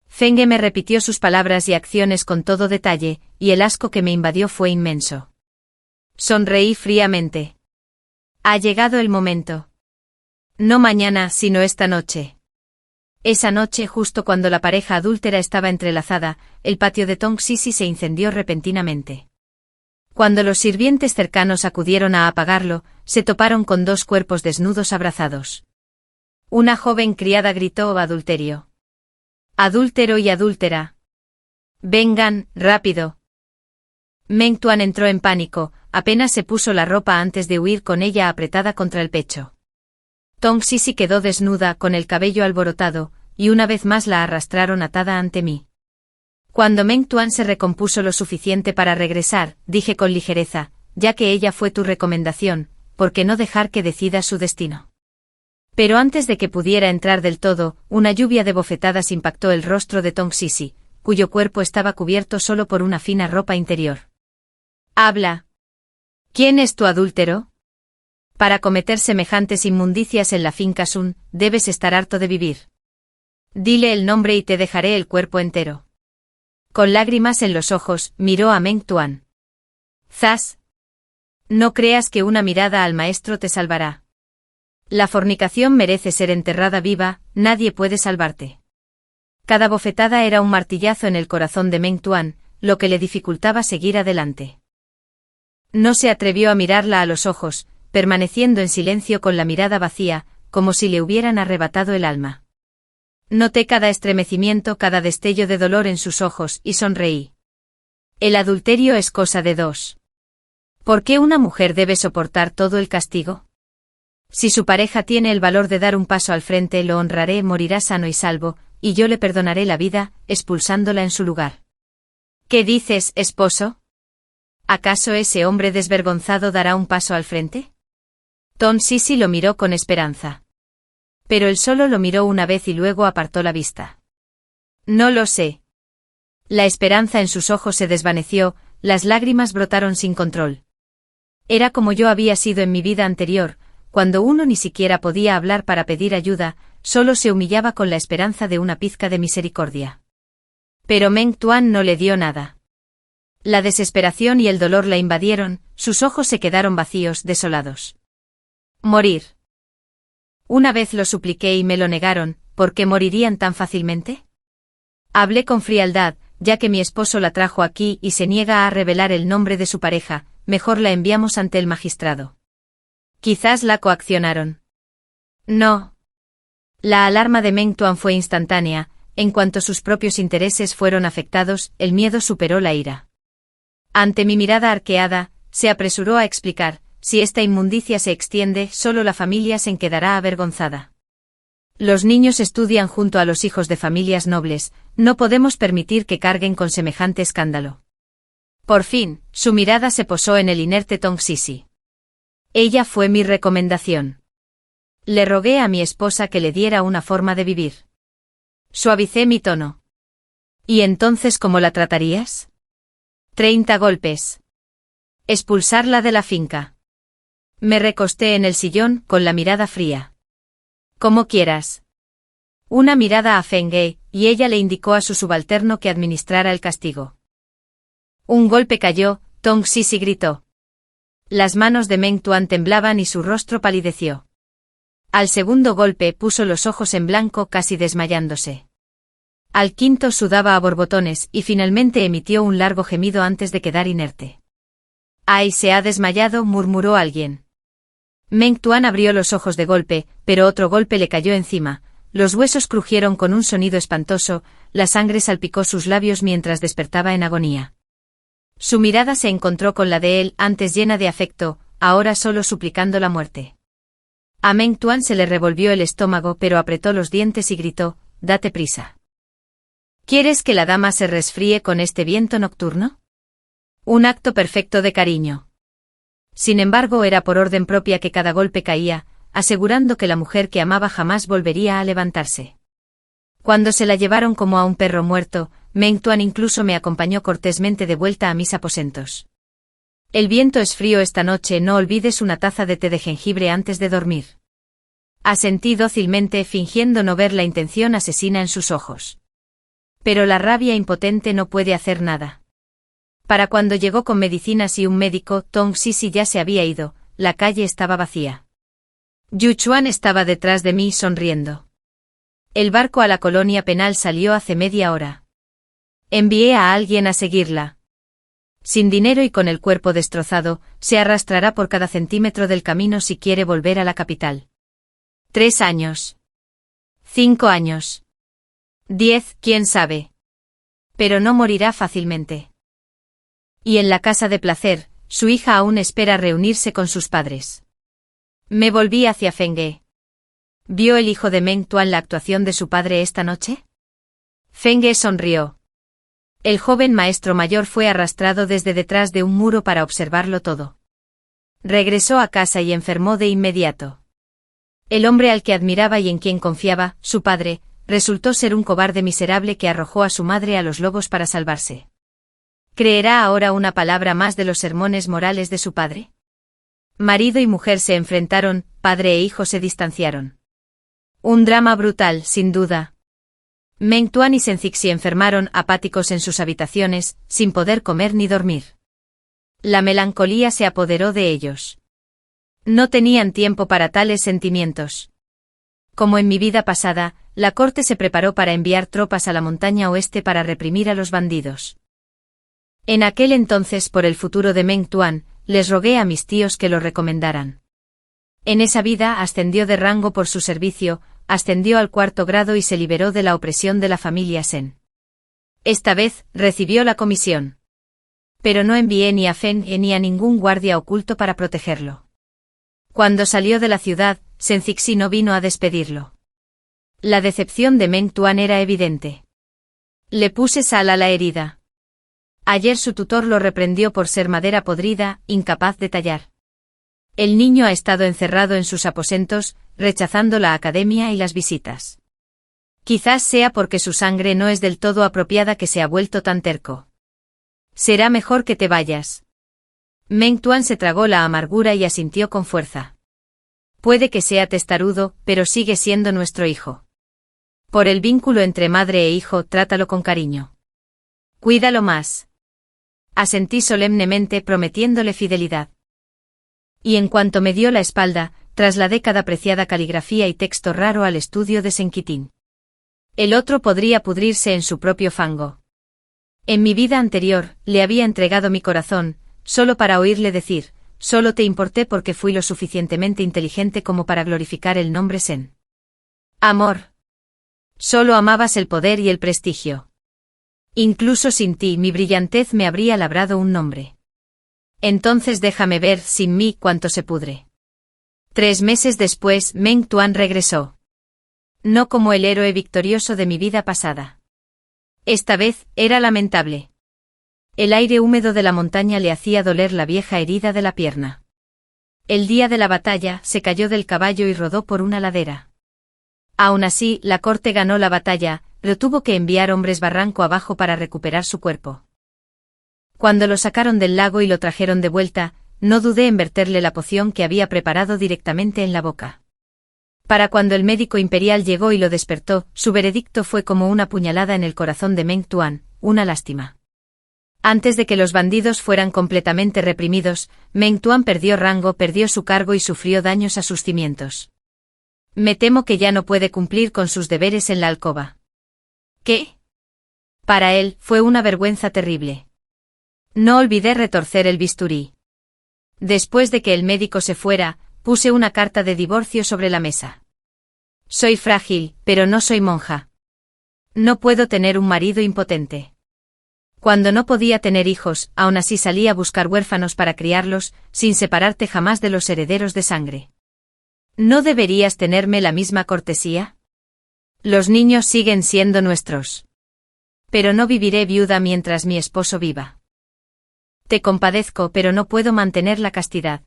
Fenge me repitió sus palabras y acciones con todo detalle, y el asco que me invadió fue inmenso. Sonreí fríamente. Ha llegado el momento. No mañana, sino esta noche. Esa noche, justo cuando la pareja adúltera estaba entrelazada, el patio de Tong Sisi se incendió repentinamente. Cuando los sirvientes cercanos acudieron a apagarlo, se toparon con dos cuerpos desnudos abrazados. Una joven criada gritó: adulterio. Adúltero y adúltera. Vengan, rápido. Meng Tuan entró en pánico, apenas se puso la ropa antes de huir con ella apretada contra el pecho. Tong Sisi quedó desnuda con el cabello alborotado, y una vez más la arrastraron atada ante mí. Cuando Meng Tuan se recompuso lo suficiente para regresar, dije con ligereza, ya que ella fue tu recomendación, ¿por qué no dejar que decida su destino? Pero antes de que pudiera entrar del todo, una lluvia de bofetadas impactó el rostro de Tong Sisi, cuyo cuerpo estaba cubierto solo por una fina ropa interior. Habla. ¿Quién es tu adúltero? Para cometer semejantes inmundicias en la finca Sun, debes estar harto de vivir. Dile el nombre y te dejaré el cuerpo entero. Con lágrimas en los ojos, miró a Meng Tuan. Zas. No creas que una mirada al maestro te salvará. La fornicación merece ser enterrada viva, nadie puede salvarte. Cada bofetada era un martillazo en el corazón de Meng Tuan, lo que le dificultaba seguir adelante. No se atrevió a mirarla a los ojos, permaneciendo en silencio con la mirada vacía, como si le hubieran arrebatado el alma. Noté cada estremecimiento, cada destello de dolor en sus ojos, y sonreí. El adulterio es cosa de dos. ¿Por qué una mujer debe soportar todo el castigo? Si su pareja tiene el valor de dar un paso al frente, lo honraré, morirá sano y salvo, y yo le perdonaré la vida, expulsándola en su lugar. ¿Qué dices, esposo? ¿Acaso ese hombre desvergonzado dará un paso al frente? Tong Sisi lo miró con esperanza. Pero él solo lo miró una vez y luego apartó la vista. No lo sé. La esperanza en sus ojos se desvaneció, las lágrimas brotaron sin control. Era como yo había sido en mi vida anterior, cuando uno ni siquiera podía hablar para pedir ayuda, solo se humillaba con la esperanza de una pizca de misericordia. Pero Meng Tuan no le dio nada. La desesperación y el dolor la invadieron, sus ojos se quedaron vacíos, desolados. Morir. Una vez lo supliqué y me lo negaron, ¿por qué morirían tan fácilmente? Hablé con frialdad, ya que mi esposo la trajo aquí y se niega a revelar el nombre de su pareja, mejor la enviamos ante el magistrado. Quizás la coaccionaron. No. La alarma de Meng Tuan fue instantánea, en cuanto sus propios intereses fueron afectados, el miedo superó la ira. Ante mi mirada arqueada, se apresuró a explicar, si esta inmundicia se extiende, solo la familia se quedará avergonzada. Los niños estudian junto a los hijos de familias nobles, no podemos permitir que carguen con semejante escándalo. Por fin, su mirada se posó en el inerte Tong Sisi. Ella fue mi recomendación. Le rogué a mi esposa que le diera una forma de vivir. Suavicé mi tono. ¿Y entonces cómo la tratarías? 30 golpes. Expulsarla de la finca. Me recosté en el sillón, con la mirada fría. Como quieras. Una mirada a Feng He, y ella le indicó a su subalterno que administrara el castigo. Un golpe cayó, Tong Sisi gritó. Las manos de Meng Tuan temblaban y su rostro palideció. Al segundo golpe puso los ojos en blanco, casi desmayándose. Al quinto sudaba a borbotones y finalmente emitió un largo gemido antes de quedar inerte. «¡Ay, se ha desmayado!», murmuró alguien. Meng Tuan abrió los ojos de golpe, pero otro golpe le cayó encima, los huesos crujieron con un sonido espantoso, la sangre salpicó sus labios mientras despertaba en agonía. Su mirada se encontró con la de él, antes llena de afecto, ahora solo suplicando la muerte. A Meng Tuan se le revolvió el estómago, pero apretó los dientes y gritó, «¡Date prisa! ¿Quieres que la dama se resfríe con este viento nocturno?». Un acto perfecto de cariño. Sin embargo, era por orden propia que cada golpe caía, asegurando que la mujer que amaba jamás volvería a levantarse. Cuando se la llevaron como a un perro muerto, Meng Tuan incluso me acompañó cortésmente de vuelta a mis aposentos. «El viento es frío esta noche, no olvides una taza de té de jengibre antes de dormir». Asentí dócilmente, fingiendo no ver la intención asesina en sus ojos. Pero la rabia impotente no puede hacer nada. Para cuando llegó con medicinas y un médico, Tong Sisi ya se había ido, la calle estaba vacía. Yu Chuan estaba detrás de mí sonriendo. El barco a la colonia penal salió hace media hora. Envié a alguien a seguirla. Sin dinero y con el cuerpo destrozado, se arrastrará por cada centímetro del camino si quiere volver a la capital. 3 años. 5 años. 10, quién sabe. Pero no morirá fácilmente. Y en la casa de placer, su hija aún espera reunirse con sus padres. Me volví hacia Feng He. ¿Vio el hijo de Meng Tuan la actuación de su padre esta noche? Feng He sonrió. El joven maestro mayor fue arrastrado desde detrás de un muro para observarlo todo. Regresó a casa y enfermó de inmediato. El hombre al que admiraba y en quien confiaba, su padre, resultó ser un cobarde miserable que arrojó a su madre a los lobos para salvarse. ¿Creerá ahora una palabra más de los sermones morales de su padre? Marido y mujer se enfrentaron, padre e hijo se distanciaron. Un drama brutal, sin duda. Meng Tuan y Senzixi enfermaron apáticos en sus habitaciones, sin poder comer ni dormir. La melancolía se apoderó de ellos. No tenían tiempo para tales sentimientos. Como en mi vida pasada, la corte se preparó para enviar tropas a la montaña oeste para reprimir a los bandidos. En aquel entonces, por el futuro de Meng Tuan, les rogué a mis tíos que lo recomendaran. En esa vida ascendió de rango por su servicio, ascendió al 4º grado y se liberó de la opresión de la familia Sen. Esta vez, recibió la comisión. Pero no envié ni a Feng He ni a ningún guardia oculto para protegerlo. Cuando salió de la ciudad, Senzixi no vino a despedirlo. La decepción de Meng Tuan era evidente. Le puse sal a la herida. Ayer su tutor lo reprendió por ser madera podrida, incapaz de tallar. El niño ha estado encerrado en sus aposentos, rechazando la academia y las visitas. Quizás sea porque su sangre no es del todo apropiada que se ha vuelto tan terco. Será mejor que te vayas. Meng Tuan se tragó la amargura y asintió con fuerza. Puede que sea testarudo, pero sigue siendo nuestro hijo. Por el vínculo entre madre e hijo, trátalo con cariño. Cuídalo más. Asentí solemnemente prometiéndole fidelidad. Y en cuanto me dio la espalda, trasladé cada preciada caligrafía y texto raro al estudio de Senquitín. El otro podría pudrirse en su propio fango. En mi vida anterior, le había entregado mi corazón, solo para oírle decir, solo te importé porque fui lo suficientemente inteligente como para glorificar el nombre Sen. Amor. Solo amabas el poder y el prestigio. Incluso sin ti mi brillantez me habría labrado un nombre. Entonces déjame ver sin mí cuánto se pudre. 3 meses después Meng Tuan regresó. No como el héroe victorioso de mi vida pasada. Esta vez era lamentable. El aire húmedo de la montaña le hacía doler la vieja herida de la pierna. El día de la batalla se cayó del caballo y rodó por una ladera. Aún así, la corte ganó la batalla, pero tuvo que enviar hombres barranco abajo para recuperar su cuerpo. Cuando lo sacaron del lago y lo trajeron de vuelta, no dudé en verterle la poción que había preparado directamente en la boca. Para cuando el médico imperial llegó y lo despertó, su veredicto fue como una puñalada en el corazón de Meng Tuan, una lástima. Antes de que los bandidos fueran completamente reprimidos, Meng Tuan perdió rango, perdió su cargo y sufrió daños a sus cimientos. Me temo que ya no puede cumplir con sus deberes en la alcoba. ¿Qué? Para él, fue una vergüenza terrible. No olvidé retorcer el bisturí. Después de que el médico se fuera, puse una carta de divorcio sobre la mesa. Soy frágil, pero no soy monja. No puedo tener un marido impotente. Cuando no podía tener hijos, aún así salí a buscar huérfanos para criarlos, sin separarte jamás de los herederos de sangre. ¿No deberías tenerme la misma cortesía? Los niños siguen siendo nuestros. Pero no viviré viuda mientras mi esposo viva. Te compadezco, pero no puedo mantener la castidad.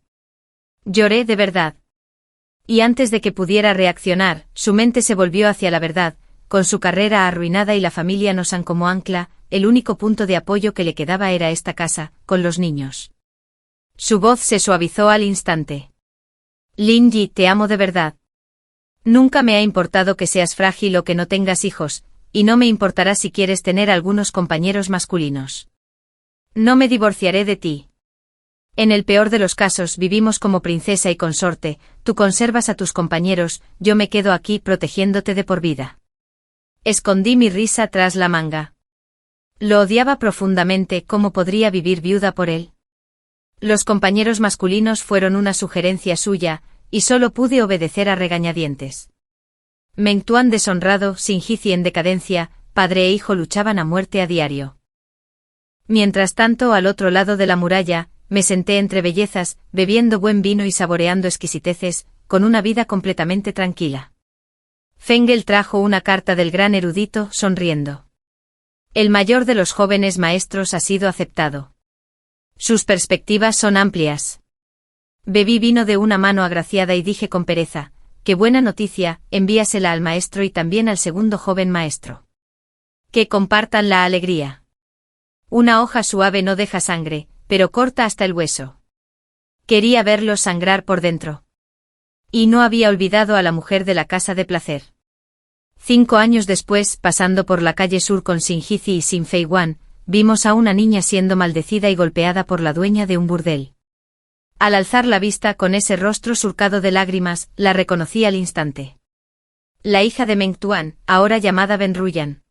Lloré de verdad. Y antes de que pudiera reaccionar, su mente se volvió hacia la verdad, con su carrera arruinada y la familia Nosan como ancla, el único punto de apoyo que le quedaba era esta casa, con los niños. Su voz se suavizó al instante. Lin Yi, te amo de verdad. Nunca me ha importado que seas frágil o que no tengas hijos, y no me importará si quieres tener algunos compañeros masculinos. No me divorciaré de ti. En el peor de los casos vivimos como princesa y consorte, tú conservas a tus compañeros, yo me quedo aquí protegiéndote de por vida. Escondí mi risa tras la manga. Lo odiaba profundamente, ¿cómo podría vivir viuda por él? Los compañeros masculinos fueron una sugerencia suya, y solo pude obedecer a regañadientes. Meng Tuan deshonrado, Sinjizi en decadencia, padre e hijo luchaban a muerte a diario. Mientras tanto, al otro lado de la muralla, me senté entre bellezas, bebiendo buen vino y saboreando exquisiteces, con una vida completamente tranquila. Fengel trajo una carta del gran erudito, sonriendo. El mayor de los jóvenes maestros ha sido aceptado. Sus perspectivas son amplias. Bebí vino de una mano agraciada y dije con pereza, qué buena noticia, envíasela al maestro y también al segundo joven maestro. Que compartan la alegría. Una hoja suave no deja sangre, pero corta hasta el hueso. Quería verlos sangrar por dentro. Y no había olvidado a la mujer de la casa de placer. 5 años después, pasando por la calle sur con Sinjizi y Sin Fei Wan, vimos a una niña siendo maldecida y golpeada por la dueña de un burdel. Al alzar la vista con ese rostro surcado de lágrimas, la reconocí al instante. La hija de Meng Tuan, ahora llamada Ben Ruyan.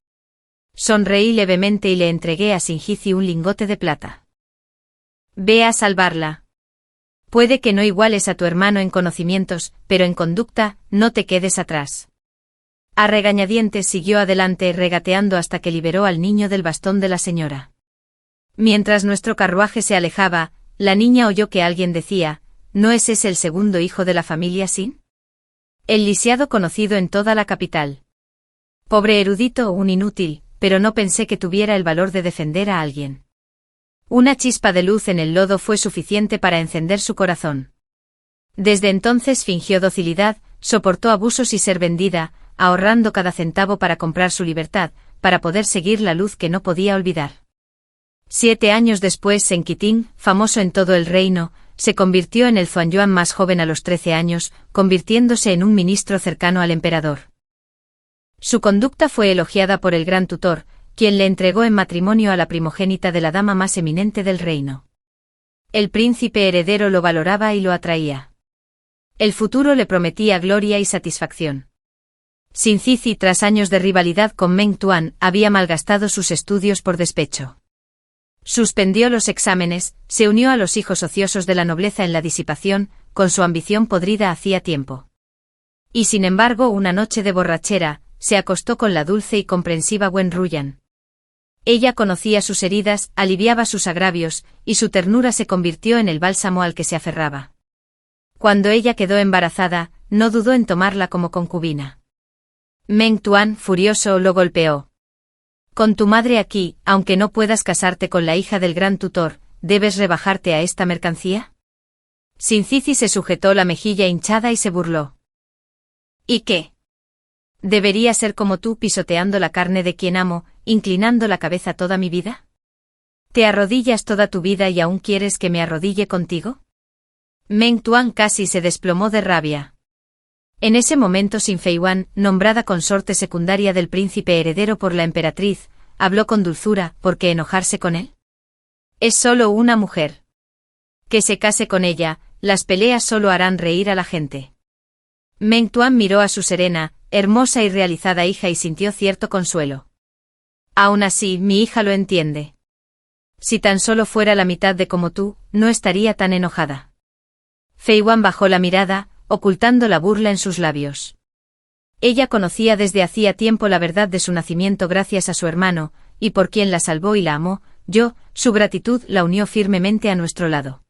Sonreí levemente y le entregué a Sinjizi un lingote de plata. Ve a salvarla. Puede que no iguales a tu hermano en conocimientos, pero en conducta, no te quedes atrás. A regañadientes siguió adelante regateando hasta que liberó al niño del bastón de la señora. Mientras nuestro carruaje se alejaba, la niña oyó que alguien decía, ¿no es ese el segundo hijo de la familia Sin? El lisiado conocido en toda la capital. Pobre erudito, un inútil, pero no pensé que tuviera el valor de defender a alguien. Una chispa de luz en el lodo fue suficiente para encender su corazón. Desde entonces fingió docilidad, soportó abusos y ser vendida, ahorrando cada centavo para comprar su libertad, para poder seguir la luz que no podía olvidar. 7 años después, Enkitin, famoso en todo el reino, se convirtió en el Xuanyuan más joven a los 13 años, convirtiéndose en un ministro cercano al emperador. Su conducta fue elogiada por el gran tutor, quien le entregó en matrimonio a la primogénita de la dama más eminente del reino. El príncipe heredero lo valoraba y lo atraía. El futuro le prometía gloria y satisfacción. Sinzizi, tras años de rivalidad con Meng Tuan, había malgastado sus estudios por despecho. Suspendió los exámenes, se unió a los hijos ociosos de la nobleza en la disipación, con su ambición podrida hacía tiempo. Y sin embargo, una noche de borrachera, se acostó con la dulce y comprensiva Wen Ruyan. Ella conocía sus heridas, aliviaba sus agravios, y su ternura se convirtió en el bálsamo al que se aferraba. Cuando ella quedó embarazada, no dudó en tomarla como concubina. Meng Tuan, furioso, lo golpeó. Con tu madre aquí, aunque no puedas casarte con la hija del gran tutor, ¿debes rebajarte a esta mercancía? Sinzizi se sujetó la mejilla hinchada y se burló. ¿Y qué? ¿Debería ser como tú pisoteando la carne de quien amo, inclinando la cabeza toda mi vida? ¿Te arrodillas toda tu vida y aún quieres que me arrodille contigo? Meng Tuan casi se desplomó de rabia. En ese momento Xin Feiyuan, nombrada consorte secundaria del príncipe heredero por la emperatriz, habló con dulzura. ¿Por qué enojarse con él? Es solo una mujer. Que se case con ella, las peleas solo harán reír a la gente. Meng Tuan miró a su serena, hermosa y realizada hija y sintió cierto consuelo. Aún así, mi hija lo entiende. Si tan solo fuera la mitad de como tú, no estaría tan enojada. Feiyuan bajó la mirada, ocultando la burla en sus labios. Ella conocía desde hacía tiempo la verdad de su nacimiento gracias a su hermano, y por quien la salvó y la amó, su gratitud la unió firmemente a nuestro lado.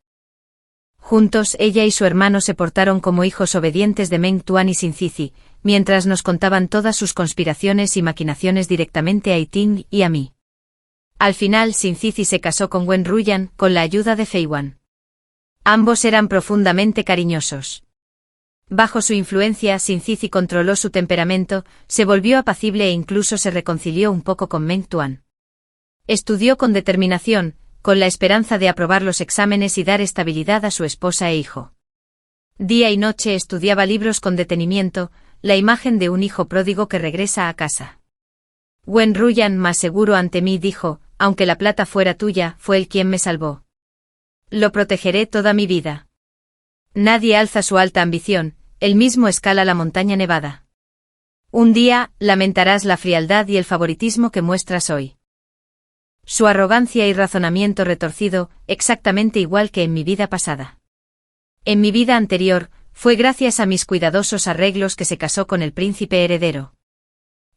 Juntos ella y su hermano se portaron como hijos obedientes de Meng Tuan y Sinzizi, mientras nos contaban todas sus conspiraciones y maquinaciones directamente a Iting y a mí. Al final Sinzizi se casó con Wen Ruyan, con la ayuda de Feiyuan. Ambos eran profundamente cariñosos. Bajo su influencia, Sinzizi controló su temperamento, se volvió apacible e incluso se reconcilió un poco con Meng Tuan. Estudió con determinación, con la esperanza de aprobar los exámenes y dar estabilidad a su esposa e hijo. Día y noche estudiaba libros con detenimiento, la imagen de un hijo pródigo que regresa a casa. Wen Ruyan, más seguro ante mí, dijo, aunque la plata fuera tuya, fue él quien me salvó. Lo protegeré toda mi vida. Nadie alza su alta ambición, él mismo escala la montaña nevada. Un día, lamentarás la frialdad y el favoritismo que muestras hoy. Su arrogancia y razonamiento retorcido, exactamente igual que en mi vida pasada. En mi vida anterior, fue gracias a mis cuidadosos arreglos que se casó con el príncipe heredero.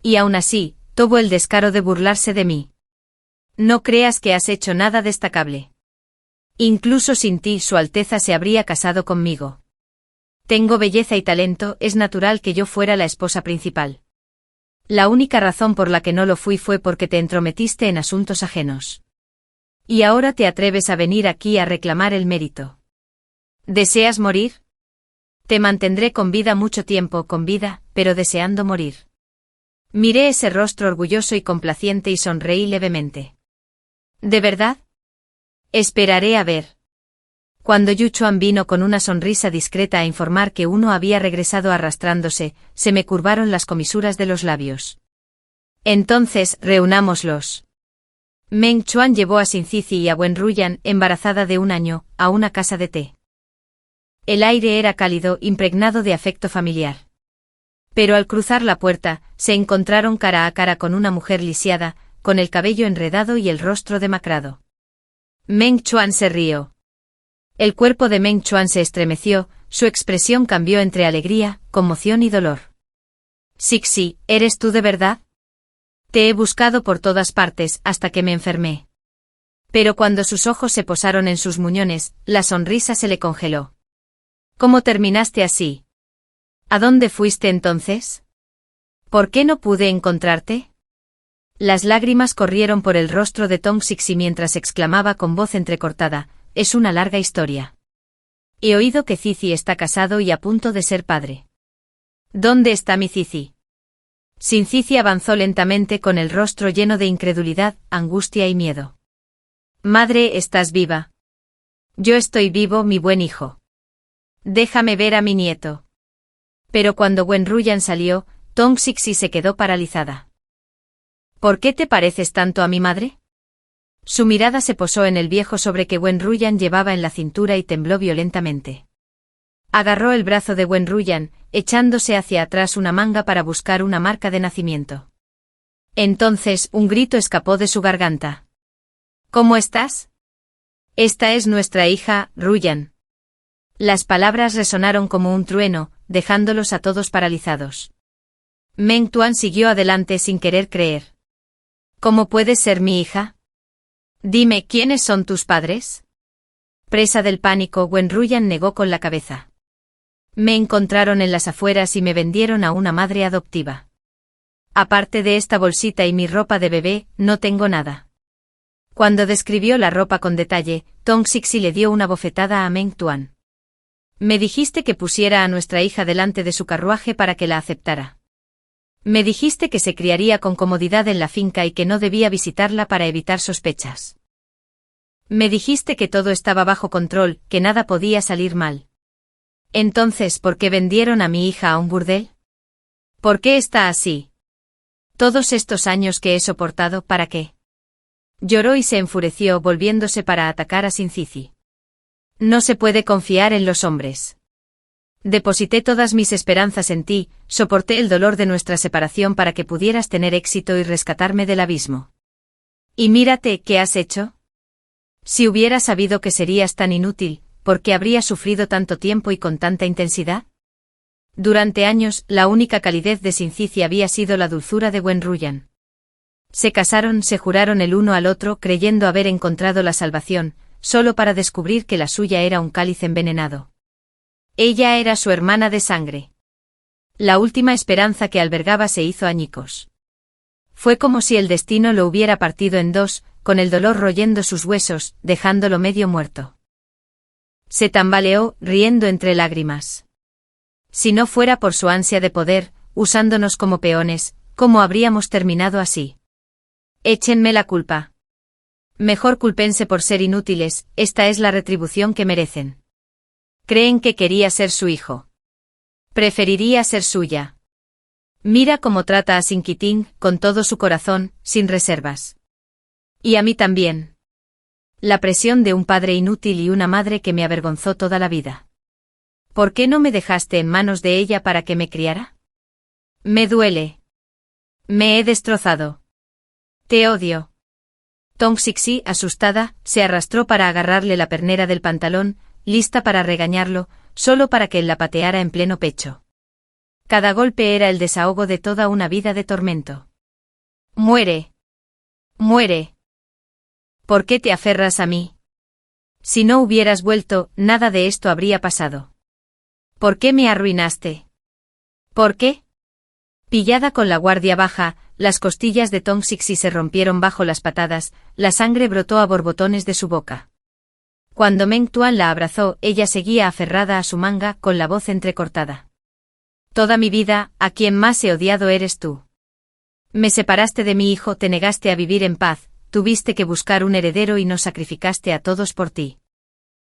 Y aún así, tuvo el descaro de burlarse de mí. No creas que has hecho nada destacable. Incluso sin ti, Su Alteza se habría casado conmigo. Tengo belleza y talento, es natural que yo fuera la esposa principal. La única razón por la que no lo fui fue porque te entrometiste en asuntos ajenos. Y ahora te atreves a venir aquí a reclamar el mérito. ¿Deseas morir? Te mantendré con vida mucho tiempo, con vida, pero deseando morir. Miré ese rostro orgulloso y complaciente y sonreí levemente. ¿De verdad? Esperaré a ver. Cuando Yu Chuan vino con una sonrisa discreta a informar que uno había regresado arrastrándose, se me curvaron las comisuras de los labios. Entonces, reunámoslos. Meng Chuan llevó a Sinzizi y a Wen Ruyan, embarazada de 1 año, a una casa de té. El aire era cálido, impregnado de afecto familiar. Pero al cruzar la puerta, se encontraron cara a cara con una mujer lisiada, con el cabello enredado y el rostro demacrado. Meng Chuan se rió. El cuerpo de Meng Chuan se estremeció, su expresión cambió entre alegría, conmoción y dolor. Sixi, ¿eres tú de verdad? Te he buscado por todas partes hasta que me enfermé. Pero cuando sus ojos se posaron en sus muñones, la sonrisa se le congeló. ¿Cómo terminaste así? ¿A dónde fuiste entonces? ¿Por qué no pude encontrarte? Las lágrimas corrieron por el rostro de Tong Sixi mientras exclamaba con voz entrecortada, es una larga historia. He oído que Zizi está casado y a punto de ser padre. ¿Dónde está mi Cici? Cici avanzó lentamente con el rostro lleno de incredulidad, angustia y miedo. Madre, ¿estás viva? Yo estoy vivo, mi buen hijo. Déjame ver a mi nieto. Pero cuando Wenruyan salió, Tong-Sixi se quedó paralizada. ¿Por qué te pareces tanto a mi madre? Su mirada se posó en el viejo sobre que Wenruyan llevaba en la cintura y tembló violentamente. Agarró el brazo de Wenruyan, echándose hacia atrás una manga para buscar una marca de nacimiento. Entonces, un grito escapó de su garganta. ¿Cómo estás? Esta es nuestra hija, Ruyan. Las palabras resonaron como un trueno, dejándolos a todos paralizados. Meng Tuan siguió adelante sin querer creer. ¿Cómo puedes ser mi hija? Dime, ¿quiénes son tus padres? Presa del pánico, Wenruyan negó con la cabeza. Me encontraron en las afueras y me vendieron a una madre adoptiva. Aparte de esta bolsita y mi ropa de bebé, no tengo nada. Cuando describió la ropa con detalle, Tong-Sixi le dio una bofetada a Meng Tuan. Me dijiste que pusiera a nuestra hija delante de su carruaje para que la aceptara. Me dijiste que se criaría con comodidad en la finca y que no debía visitarla para evitar sospechas. Me dijiste que todo estaba bajo control, que nada podía salir mal. Entonces, ¿por qué vendieron a mi hija a un burdel? ¿Por qué está así? Todos estos años que he soportado, ¿para qué? Lloró y se enfureció, volviéndose para atacar a Cici. No se puede confiar en los hombres. Deposité todas mis esperanzas en ti, soporté el dolor de nuestra separación para que pudieras tener éxito y rescatarme del abismo. Y mírate, ¿qué has hecho? Si hubiera sabido que serías tan inútil, ¿por qué habría sufrido tanto tiempo y con tanta intensidad? Durante años, la única calidez de Cici había sido la dulzura de Wenruyan. Se casaron, se juraron el uno al otro creyendo haber encontrado la salvación, solo para descubrir que la suya era un cáliz envenenado. Ella era su hermana de sangre. La última esperanza que albergaba se hizo añicos. Fue como si el destino lo hubiera partido en dos, con el dolor royendo sus huesos, dejándolo medio muerto. Se tambaleó, riendo entre lágrimas. Si no fuera por su ansia de poder, usándonos como peones, ¿cómo habríamos terminado así? Échenme la culpa. Mejor cúlpense por ser inútiles, esta es la retribución que merecen. Creen que quería ser su hijo. Preferiría ser suya. Mira cómo trata a Sinkiting, con todo su corazón, sin reservas. Y a mí también. La presión de un padre inútil y una madre que me avergonzó toda la vida. ¿Por qué no me dejaste en manos de ella para que me criara? Me duele. Me he destrozado. Te odio. Tong-Sixi, asustada, se arrastró para agarrarle la pernera del pantalón, lista para regañarlo, solo para que él la pateara en pleno pecho. Cada golpe era el desahogo de toda una vida de tormento. Muere. Muere. ¿Por qué te aferras a mí? Si no hubieras vuelto, nada de esto habría pasado. ¿Por qué me arruinaste? ¿Por qué? Pillada con la guardia baja, las costillas de Tong-Sixi se rompieron bajo las patadas, la sangre brotó a borbotones de su boca. Cuando Meng Tuan la abrazó, ella seguía aferrada a su manga, con la voz entrecortada. Toda mi vida, a quien más he odiado eres tú. Me separaste de mi hijo, te negaste a vivir en paz, tuviste que buscar un heredero y nos sacrificaste a todos por ti.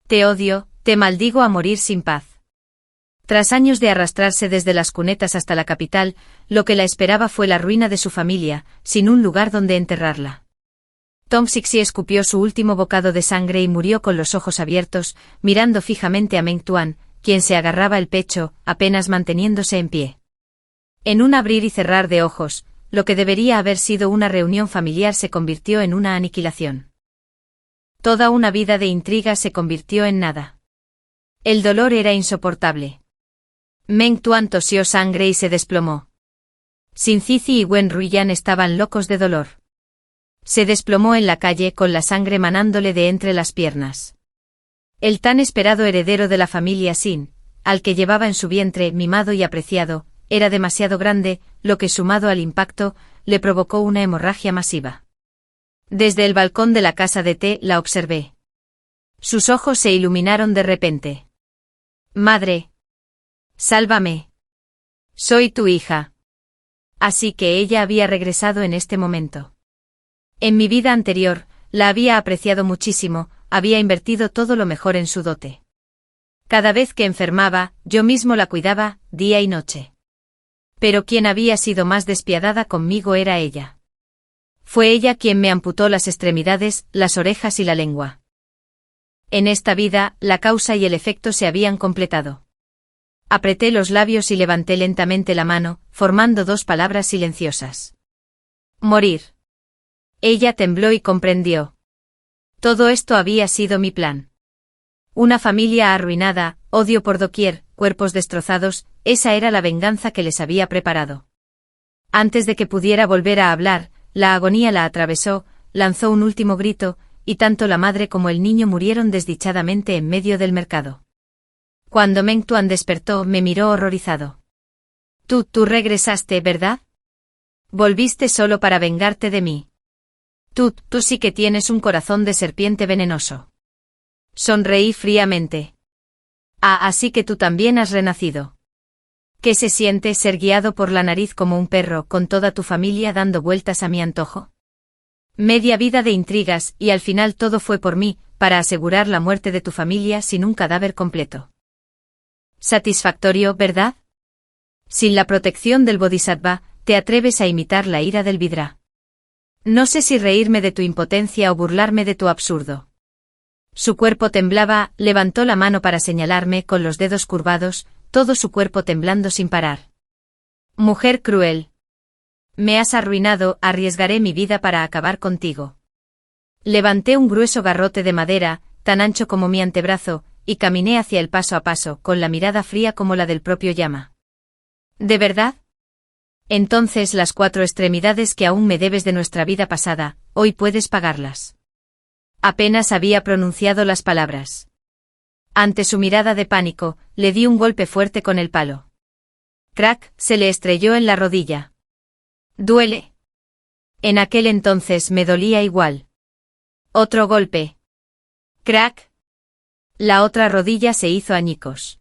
Te odio, te maldigo a morir sin paz. Tras años de arrastrarse desde las cunetas hasta la capital, lo que la esperaba fue la ruina de su familia, sin un lugar donde enterrarla. Tong-Sixi escupió su último bocado de sangre y murió con los ojos abiertos, mirando fijamente a Meng Tuan, quien se agarraba el pecho, apenas manteniéndose en pie. En un abrir y cerrar de ojos, lo que debería haber sido una reunión familiar se convirtió en una aniquilación. Toda una vida de intriga se convirtió en nada. El dolor era insoportable. Meng Tuan tosió sangre y se desplomó. Cici y Wenruyan estaban locos de dolor. Se desplomó en la calle con la sangre manándole de entre las piernas. El tan esperado heredero de la familia Sin, al que llevaba en su vientre, mimado y apreciado, era demasiado grande, lo que sumado al impacto, le provocó una hemorragia masiva. Desde el balcón de la casa de té la observé. Sus ojos se iluminaron de repente. Madre. Sálvame. Soy tu hija. Así que ella había regresado en este momento. En mi vida anterior, la había apreciado muchísimo, había invertido todo lo mejor en su dote. Cada vez que enfermaba, yo mismo la cuidaba, día y noche. Pero quien había sido más despiadada conmigo era ella. Fue ella quien me amputó las extremidades, las orejas y la lengua. En esta vida, la causa y el efecto se habían completado. Apreté los labios y levanté lentamente la mano, formando dos palabras silenciosas. Morir. Ella tembló y comprendió. Todo esto había sido mi plan. Una familia arruinada, odio por doquier, cuerpos destrozados, esa era la venganza que les había preparado. Antes de que pudiera volver a hablar, la agonía la atravesó, lanzó un último grito, y tanto la madre como el niño murieron desdichadamente en medio del mercado. Cuando Meng Tuan despertó, me miró horrorizado. Tú regresaste, ¿verdad? Volviste solo para vengarte de mí. Tú sí que tienes un corazón de serpiente venenoso. Sonreí fríamente. Así que tú también has renacido. ¿Qué se siente ser guiado por la nariz como un perro con toda tu familia dando vueltas a mi antojo? Media vida de intrigas y al final todo fue por mí, para asegurar la muerte de tu familia sin un cadáver completo. Satisfactorio, ¿verdad? Sin la protección del Bodhisattva, te atreves a imitar la ira del Vidra. No sé si reírme de tu impotencia o burlarme de tu absurdo. Su cuerpo temblaba, levantó la mano para señalarme con los dedos curvados, todo su cuerpo temblando sin parar. Mujer cruel. Me has arruinado, arriesgaré mi vida para acabar contigo. Levanté un grueso garrote de madera, tan ancho como mi antebrazo, y caminé hacia el paso a paso, con la mirada fría como la del propio Yama. ¿De verdad? Entonces las 4 extremidades que aún me debes de nuestra vida pasada, hoy puedes pagarlas. Apenas había pronunciado las palabras. Ante su mirada de pánico, le di un golpe fuerte con el palo. Crack, se le estrelló en la rodilla. ¿Duele? En aquel entonces me dolía igual. Otro golpe. Crack. La otra rodilla se hizo añicos.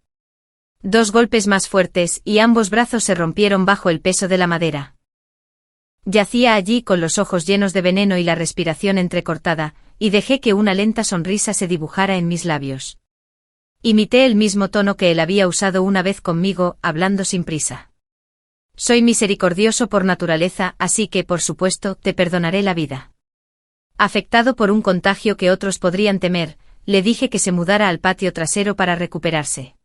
2 golpes más fuertes y ambos brazos se rompieron bajo el peso de la madera. Yacía allí con los ojos llenos de veneno y la respiración entrecortada, y dejé que una lenta sonrisa se dibujara en mis labios. Imité el mismo tono que él había usado una vez conmigo, hablando sin prisa. Soy misericordioso por naturaleza, así que, por supuesto, te perdonaré la vida. Afectado por un contagio que otros podrían temer, le dije que se mudara al patio trasero para recuperarse.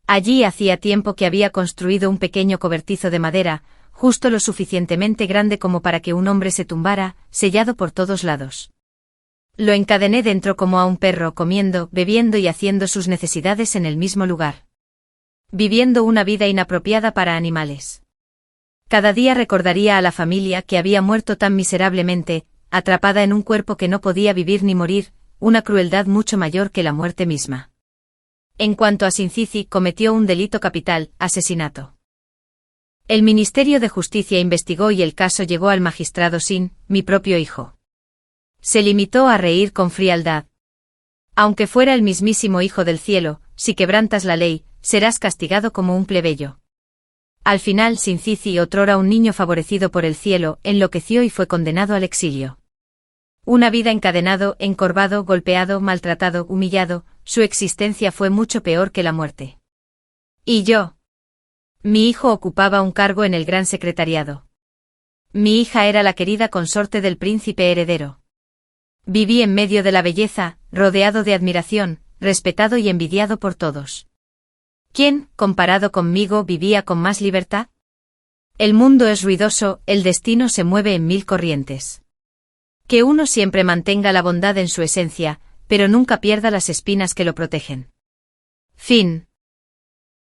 Allí hacía tiempo que había construido un pequeño cobertizo de madera, justo lo suficientemente grande como para que un hombre se tumbara, sellado por todos lados. Lo encadené dentro como a un perro, comiendo, bebiendo y haciendo sus necesidades en el mismo lugar. Viviendo una vida inapropiada para animales. Cada día recordaría a la familia que había muerto tan miserablemente, atrapada en un cuerpo que no podía vivir ni morir, una crueldad mucho mayor que la muerte misma. En cuanto a Sinzizi, cometió un delito capital, asesinato. El Ministerio de Justicia investigó y el caso llegó al magistrado Sin, mi propio hijo. Se limitó a reír con frialdad. Aunque fuera el mismísimo Hijo del Cielo, si quebrantas la ley, serás castigado como un plebeyo. Al final Sinzizi, otrora un niño favorecido por el cielo, enloqueció y fue condenado al exilio. Una vida encadenado, encorvado, golpeado, maltratado, humillado, su existencia fue mucho peor que la muerte. ¿Y yo? Mi hijo ocupaba un cargo en el Gran Secretariado. Mi hija era la querida consorte del príncipe heredero. Viví en medio de la belleza, rodeado de admiración, respetado y envidiado por todos. ¿Quién, comparado conmigo, vivía con más libertad? El mundo es ruidoso, el destino se mueve en 1000 corrientes. Que uno siempre mantenga la bondad en su esencia, pero nunca pierda las espinas que lo protegen. Fin.